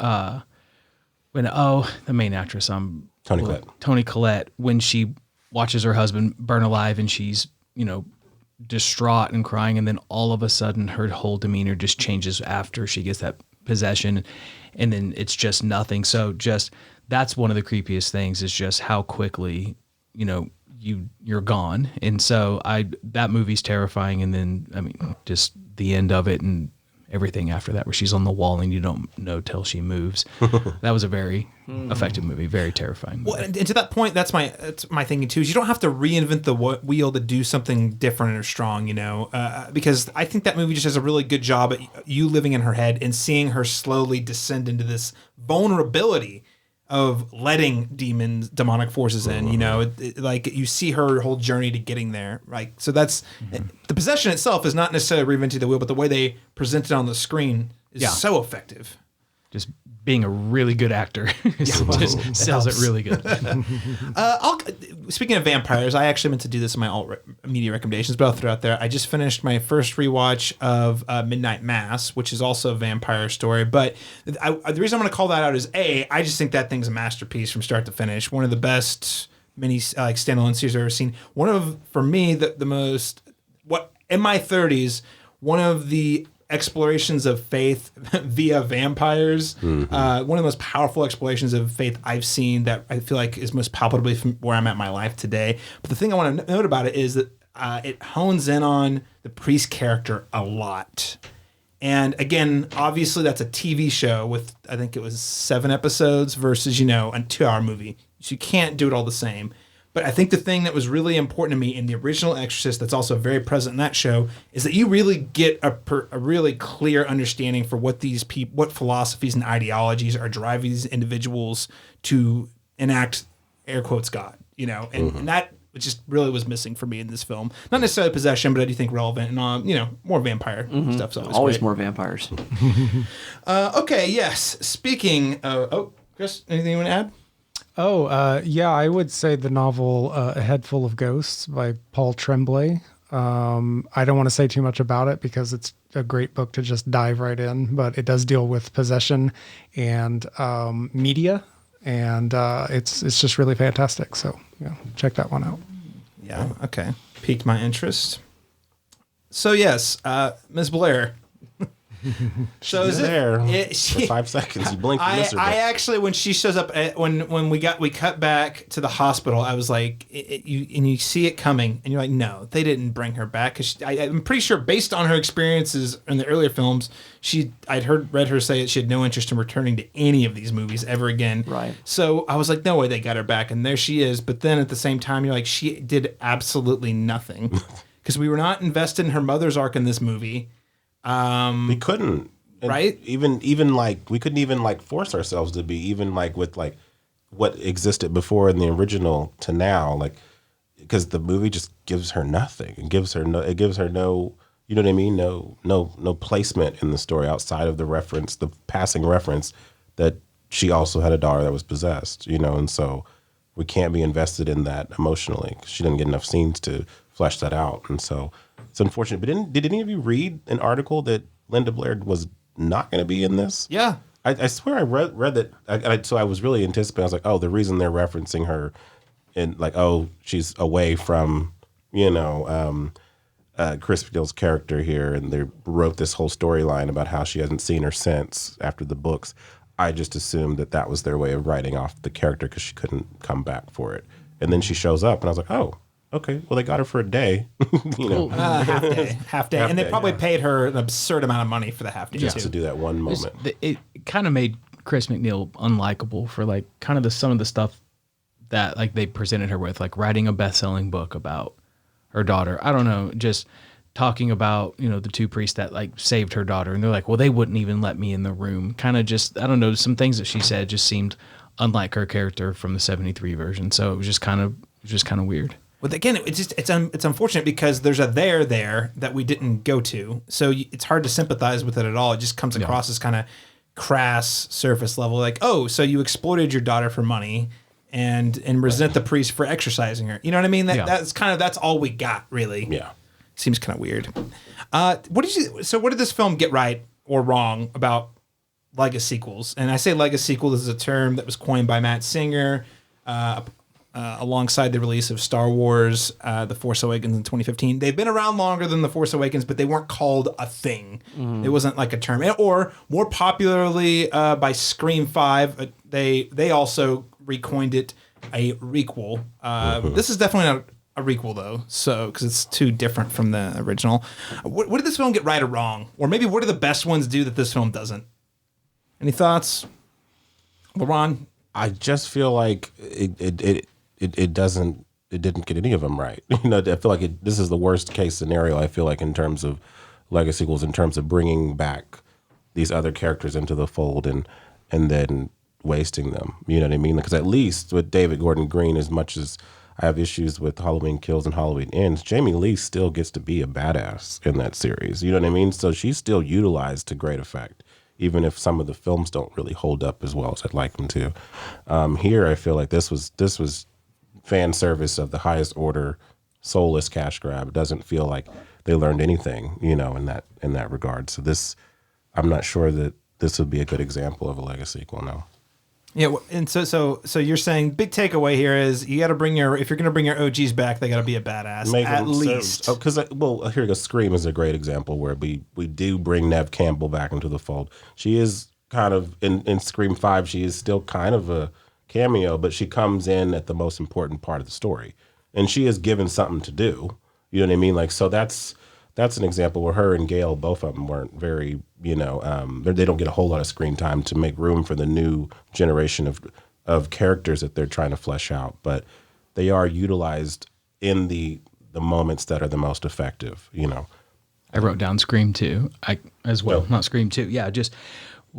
When the main actress, Toni Collette, when she watches her husband burn alive and she's distraught and crying, and then all of a sudden her whole demeanor just changes after she gets that possession, and then it's just nothing. So just that's one of the creepiest things is just how quickly you're gone. And so that movie's terrifying, and then I mean just the end of it and everything after that, where she's on the wall and you don't know till she moves. That was a very effective movie, very terrifying movie. Well, and to that point, that's my thinking too. Is you don't have to reinvent the wheel to do something different or strong, because I think that movie just does a really good job at you living in her head and seeing her slowly descend into this vulnerability of letting demonic forces in, like you see her whole journey to getting there, right? So that's the possession itself is not necessarily reinventing the wheel, but the way they present it on the screen is so effective. Just being a really good actor just sells it really good. Speaking of vampires, I actually meant to do this in my alt media recommendations, but I'll throw it out there. I just finished my first rewatch of Midnight Mass, which is also a vampire story. But the reason I'm going to call that out is I just think that thing's a masterpiece from start to finish. One of the best mini standalone series I've ever seen. One of, for me, the most in my 30s, one of the explorations of faith via vampires. One of the most powerful explorations of faith I've seen that I feel like is most palpably from where I'm at in my life today. But the thing I want to note about it is that it hones in on the priest character a lot. And again, obviously that's a TV show with, I think it was 7 episodes versus, a 2-hour movie. So you can't do it all the same. But I think the thing that was really important to me in the original Exorcist that's also very present in that show is that you really get a really clear understanding for what these people, what philosophies and ideologies are driving these individuals to enact, air quotes, God, and that just really was missing for me in this film. Not necessarily possession, but I do think relevant and more vampire stuff's Always great. more vampires. Okay, yes. Speaking of, Chris, anything you want to add? Yeah, I would say the novel A Head Full of Ghosts by Paul Tremblay. I don't want to say too much about it because it's a great book to just dive right in, but it does deal with possession and media, and it's just really fantastic. So yeah, check that one out. Yeah, okay. Piqued my interest. So yes, Ms. Blair. So is there it for 5 seconds? You blinked and missed her. I actually, when she shows up, when we cut back to the hospital, I was like, you see it coming, and you're like, no, they didn't bring her back, because I'm pretty sure, based on her experiences in the earlier films, I'd read her say that she had no interest in returning to any of these movies ever again. Right. So I was like, no way they got her back, and there she is. But then at the same time, you're like, she did absolutely nothing, because we were not invested in her mother's arc in this movie. We couldn't, right? Even like we couldn't even like force ourselves to be, even like with like what existed before in the original to now, like, because the movie just gives her nothing. It gives her no, you know what I mean? No placement in the story outside of the reference, the passing reference that she also had a daughter that was possessed, and so we can't be invested in that emotionally because she didn't get enough scenes to flesh that out, and so. It's unfortunate, but did any of you read an article that Linda Blair was not going to be in this? Yeah. I swear I read that. So I was really anticipating. I was like, oh, the reason they're referencing her in like, oh, she's away from, Chris Steele's character here. And they wrote this whole storyline about how she hasn't seen her since after the books. I just assumed that was their way of writing off the character because she couldn't come back for it. And then she shows up and I was like, oh. Okay, well, they got her for a day, half day, and they probably paid her an absurd amount of money for the half day just to do that one moment. It kind of made Chris McNeil unlikable for like kind of some of the stuff that like they presented her with, like writing a best-selling book about her daughter. I don't know, just talking about the two priests that like saved her daughter, and they're like, well, they wouldn't even let me in the room. Kind of just, I don't know, some things that she said just seemed unlike her character from the '73 version. So it was just kind of weird. Well, again, it's unfortunate because there's a there that we didn't go to, so it's hard to sympathize with it at all. It just comes across as kind of crass, surface level, like, oh, so you exploited your daughter for money and resent the priest for exercising her. You know what I mean? That's all we got, really. Yeah, seems kind of weird. What did this film get right or wrong about legacy sequels? And I say legacy sequel, this is a term that was coined by Matt Singer. Alongside the release of Star Wars, The Force Awakens in 2015. They've been around longer than The Force Awakens, but they weren't called a thing. It wasn't like a term. Or more popularly by Scream 5, they also recoined it a requel. This is definitely not a requel, though, because it's too different from the original. What did this film get right or wrong? Or maybe what do the best ones do that this film doesn't? Any thoughts? LaRon? I just feel like it didn't get any of them right. I feel like this is the worst case scenario. I feel like in terms of legacy sequels, in terms of bringing back these other characters into the fold and then wasting them. You know what I mean? Because at least with David Gordon Green, as much as I have issues with Halloween Kills and Halloween Ends, Jamie Lee still gets to be a badass in that series. You know what I mean? So she's still utilized to great effect, even if some of the films don't really hold up as well as I'd like them to. Here, I feel like this was fan service of the highest order, soulless cash grab. It doesn't feel like they learned anything, in that regard. So I'm not sure that this would be a good example of a legacy sequel. No. Yeah, and so you're saying big takeaway here is you got to if you're going to bring your OGs back, they got to be a badass at least. Because here you go. Scream is a great example where we do bring Neve Campbell back into the fold. She is kind of in Scream 5. She is still kind of a cameo, but she comes in at the most important part of the story, and she is given something to do. You know what I mean? Like, so that's an example where her and Gail, both of them weren't very, they don't get a whole lot of screen time to make room for the new generation of characters that they're trying to flesh out. But they are utilized in the moments that are the most effective, I wrote down Scream 2 as well. Not Scream 2. Yeah,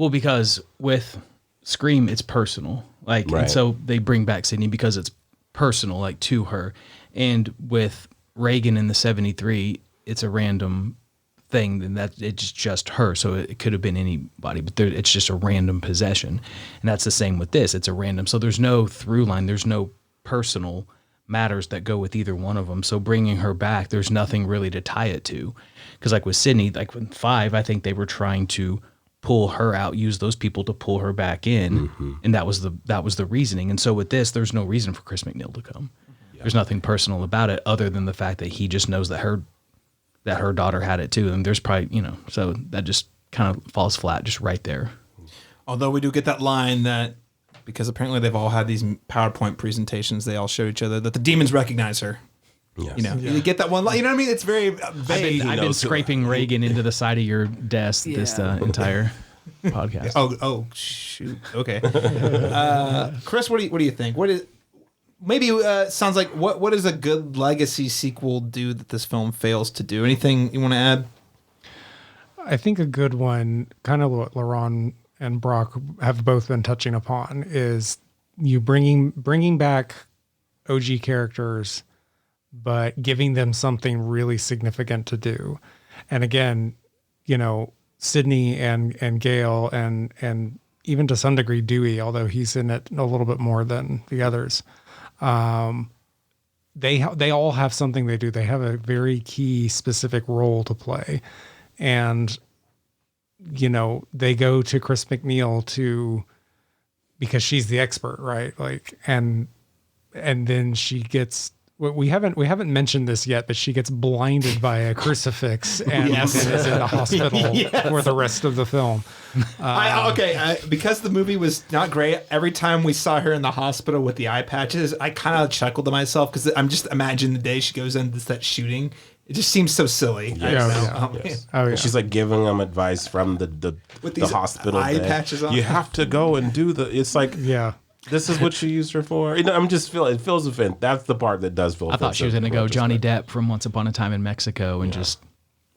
because with Scream, it's personal. Like, right. And so they bring back Sydney because it's personal, like to her. And with Reagan in the 73, it's a random thing, then that it's just her. So it could have been anybody, but it's just a random possession. And that's the same with this. It's a random. So there's no through line. There's no personal matters that go with either one of them. So bringing her back, there's nothing really to tie it to. Because like with Sydney, like with 5, I think they were trying to pull her out, use those people to pull her back in, and that was the reasoning. And so with this, there's no reason for Chris McNeil to come. Yeah. There's nothing personal about it other than the fact that he just knows that her daughter had it too, and there's probably so that just kind of falls flat just right there. Although we do get that line that because apparently they've all had these PowerPoint presentations, they all show each other that the demons recognize her. Yes. You get that one line. You know what I mean? It's very vague. I've been scraping Reagan into the side of your desk this entire podcast. Oh, shoot. Okay. Chris, what do you think? Sounds like what does a good legacy sequel do that this film fails to do? Anything you want to add? I think a good one, kind of what Laurent and Brock have both been touching upon, is you bringing back OG characters, but giving them something really significant to do. And again, Sydney and Gail and even to some degree Dewey, although he's in it a little bit more than the others. They all have something they do. They have a very key specific role to play. And, they go to Chris McNeil because she's the expert, right? Like, and then she gets, we haven't mentioned this yet, but she gets blinded by a crucifix and then is in the hospital for the rest of the film. Because the movie was not great, every time we saw her in the hospital with the eye patches, I kind of chuckled to myself because I'm just imagining the day she goes into that shooting. It just seems so silly. Yes. She's like giving them advice from the hospital eye patches on. You have to go and do it's like this is what you used her for. I'm just feeling it feels offensive. That's the part that does feel. I thought she was going to go Johnny Depp from Once Upon a Time in Mexico and just.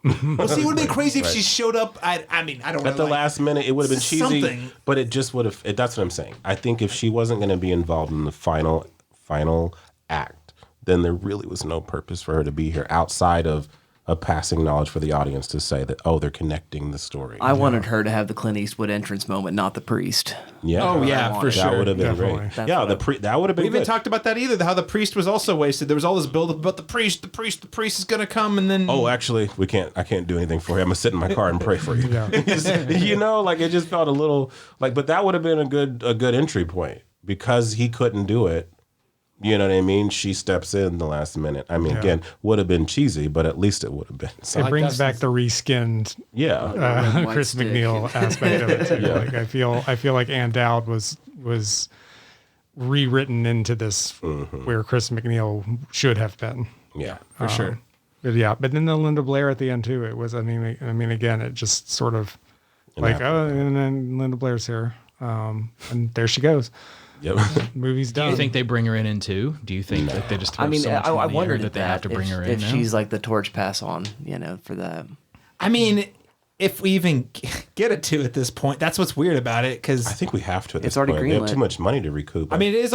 Well, see, it would have been crazy if she showed up. I don't know. At the last minute, it would have been cheesy, but it just would have. That's what I'm saying. I think if she wasn't going to be involved in the final act, then there really was no purpose for her to be here outside of a passing knowledge for the audience to say that, they're connecting the story. I wanted her to have the Clint Eastwood entrance moment, not the priest. Yeah. Oh, yeah, for sure. That would have been great. That would have been We even talked about that either, how the priest was also wasted. There was all this buildup about the priest is going to come, and then... Oh, actually, I can't do anything for you. I'm going to sit in my car and pray for you. It just felt a little... but that would have been a good entry point. Because he couldn't do it, you know what I mean? She steps in the last minute. Again, would have been cheesy, but at least it would have been. So it brings back the reskinned Chris McNeil aspect of it too. I feel like Ann Dowd was rewritten into this where Chris McNeil should have been. Yeah, for sure. But then the Linda Blair at the end too. It was. Again, it just sort of and then Linda Blair's here, and there she goes. Yep. Movie's done. Do you think they bring her in too? Do you think that they just throw so much money I wondered at her that they have to bring her in if now? she's like the torch pass on, for that. If we even get it to at this point, that's what's weird about it. Because I think we have to. At it's this already point. greenlit. We have too much money to recoup. It is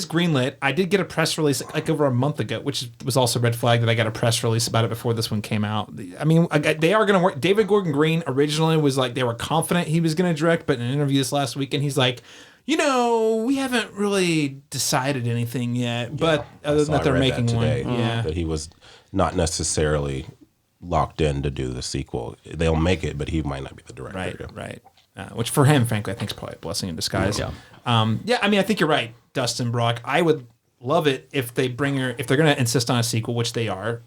greenlit. I did get a press release like over a month ago, which was also a red flag that I got a press release about it before this one came out. They are going to work. David Gordon Green originally was like they were confident he was going to direct, but in an interview this last weekend, he's like, we haven't really decided anything yet. But other than that, they're making one. But he was not necessarily locked in to do the sequel. They'll make it, but he might not be the director. Right. Which for him, frankly, I think is probably a blessing in disguise. Yeah. I think you're right, Dustin, Brock. I would love it if they bring her, if they're going to insist on a sequel, which they are.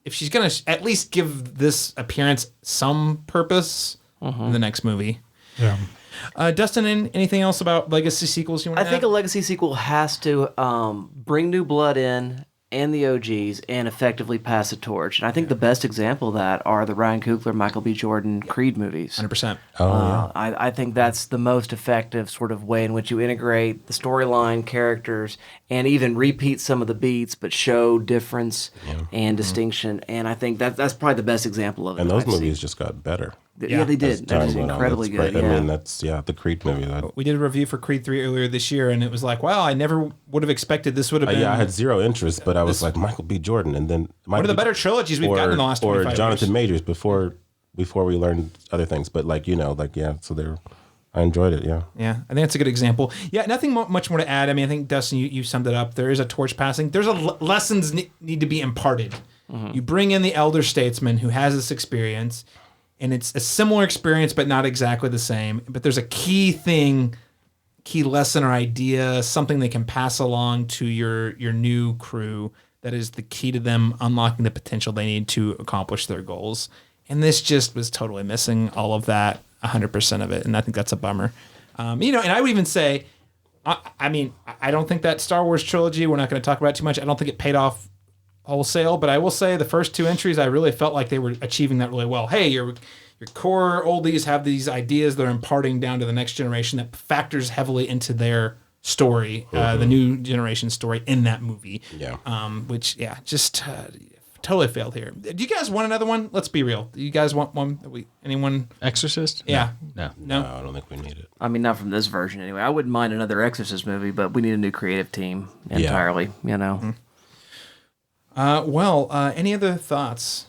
If she's going to at least give this appearance some purpose in the next movie. Yeah. Dustin, anything else about legacy sequels you want to add? I think a legacy sequel has to bring new blood in and the OGs and effectively pass the torch. And I think the best example of that are the Ryan Coogler, Michael B. Jordan Creed movies. 100%. I think that's the most effective sort of way in which you integrate the storyline, characters, and even repeat some of the beats, but show difference and distinction. And I think that's probably the best example of it. And those movies just got better. Yeah, they did. That was Time went on. incredibly That's good. great. Yeah. I mean, that's the Creed movie. We did a review for Creed 3 earlier this year, and it was like, wow, I never would have expected this would have been I had zero interest, but I was like Michael B. Jordan, and then one of the better trilogies we've gotten in the last 25 or Jonathan years. Majors before we learned other things. But so I enjoyed it. Yeah. Yeah, I think that's a good example. Yeah, nothing much more to add. I mean, I think, Dustin, you summed it up. There is a torch passing. There's lessons need to be imparted. You bring in the elder statesman who has this experience, and it's a similar experience, but not exactly the same. But there's a key lesson or idea, something they can pass along to your new crew that is the key to them unlocking the potential they need to accomplish their goals. And this just was totally missing all of that, 100% of it. And I think that's a bummer. And I would even say, I don't think that Star Wars trilogy, we're not going to talk about it too much. I don't think it paid off wholesale, but I will say the first two entries, I really felt like they were achieving that really well. Hey, your core oldies have these ideas they're imparting down to the next generation that factors heavily into their story, the new generation story in that movie. Yeah. Which, just totally failed here. Do you guys want another one? Let's be real. Do you guys want one? Anyone? Exorcist? Yeah. No. No, I don't think we need it. I mean, not from this version anyway. I wouldn't mind another Exorcist movie, but we need a new creative team entirely, Any other thoughts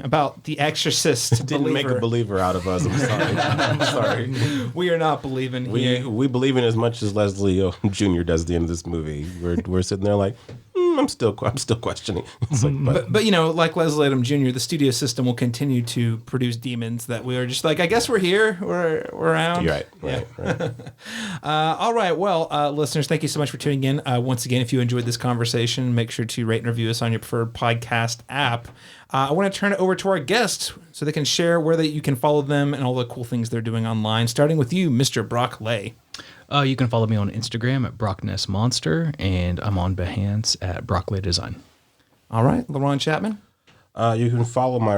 about The Exorcist? Didn't make a believer out of us. I'm sorry. I'm sorry. We are not believing here. We believe in as much as Leslie Jr. does at the end of this movie. We're sitting there like, I'm still questioning. It's like, but like Leslie Odom Jr., the studio system will continue to produce demons that we are just like, I guess we're here, we're around. You're right. All right. Well, listeners, thank you so much for tuning in. Once again, if you enjoyed this conversation, make sure to rate and review us on your preferred podcast app. I want to turn it over to our guests so they can share where you can follow them and all the cool things they're doing online, starting with you, Mr. Brock Lay. You can follow me on Instagram at BrocknessMonster, and I'm on Behance at Brockley Design. All right, LaRon Chapman. You can follow my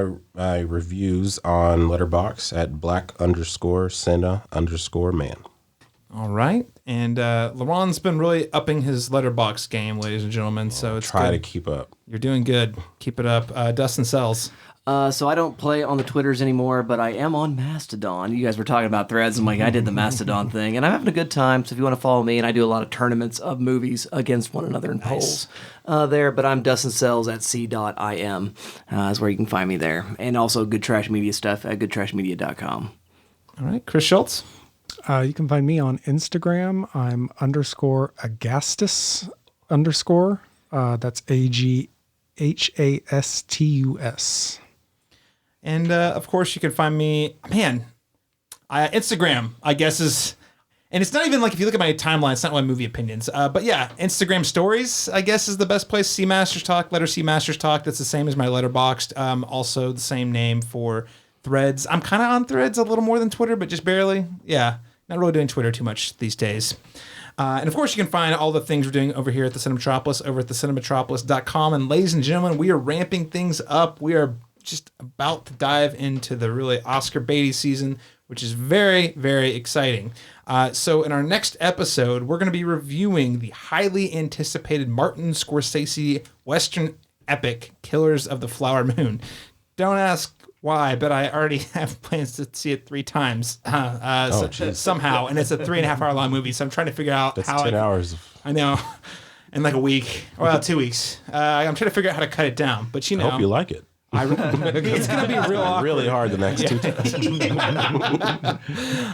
reviews on Letterboxd at black_Senna_man. All right, and LaRon's been really upping his Letterboxd game, ladies and gentlemen. So it's try good. to keep up. You're doing good. Keep it up. Dustin Sells. So I don't play on the Twitters anymore, but I am on Mastodon. You guys were talking about Threads. I'm like, I did the Mastodon thing, and I'm having a good time. So if you want to follow me, and I do a lot of tournaments of movies against one another in polls there. But I'm Dustin Sells at c.im is where you can find me there. And also Good Trash Media stuff at goodtrashmedia.com. All right, Chris Shultz. You can find me on Instagram. I'm _Agastus_. That's AGHASTUS. And of course, you can find me, Instagram, I guess is, and it's not even like if you look at my timeline, it's not my movie opinions. But yeah, Instagram stories, I guess, is the best place. C Masters Talk, letter C Masters Talk. That's the same as my Letterboxd. Also the same name for Threads. I'm kind of on Threads a little more than Twitter, but just barely. Yeah, not really doing Twitter too much these days. And of course, you can find all the things we're doing over here at the Cinematropolis over at thecinematropolis.com. And ladies and gentlemen, we are ramping things up. We are just about to dive into the really Oscar Beatty season, which is very, very exciting. So in our next episode, we're going to be reviewing the highly anticipated Martin Scorsese Western epic, Killers of the Flower Moon. Don't ask why, but I already have plans to see it 3 times somehow, and it's a 3.5 hour long movie. So I'm trying to figure out That's how 10 hours. I know, in like a week, well, 2 weeks. I'm trying to figure out how to cut it down, but I hope you like it. It's going to be real awkward. Really hard the next 2 times.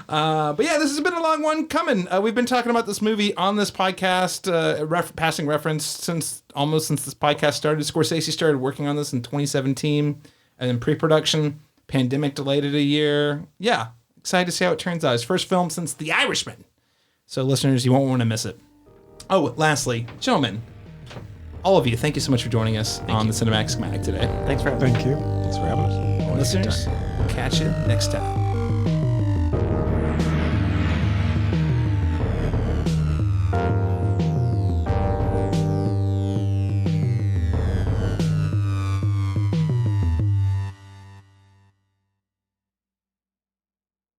But yeah, this has been a long one coming. We've been talking about this movie on this podcast, passing reference since this podcast started. Scorsese started working on this in 2017. And in pre-production, pandemic delayed it a year. Yeah, excited to see how it turns out. His first film since The Irishman. So listeners, you won't want to miss it. Oh, lastly, gentlemen, all of you, thank you so much for joining us on the Cinematic Schematic today. Thanks for having me. Thank you. Thanks for having us. Listeners, we'll catch you next time.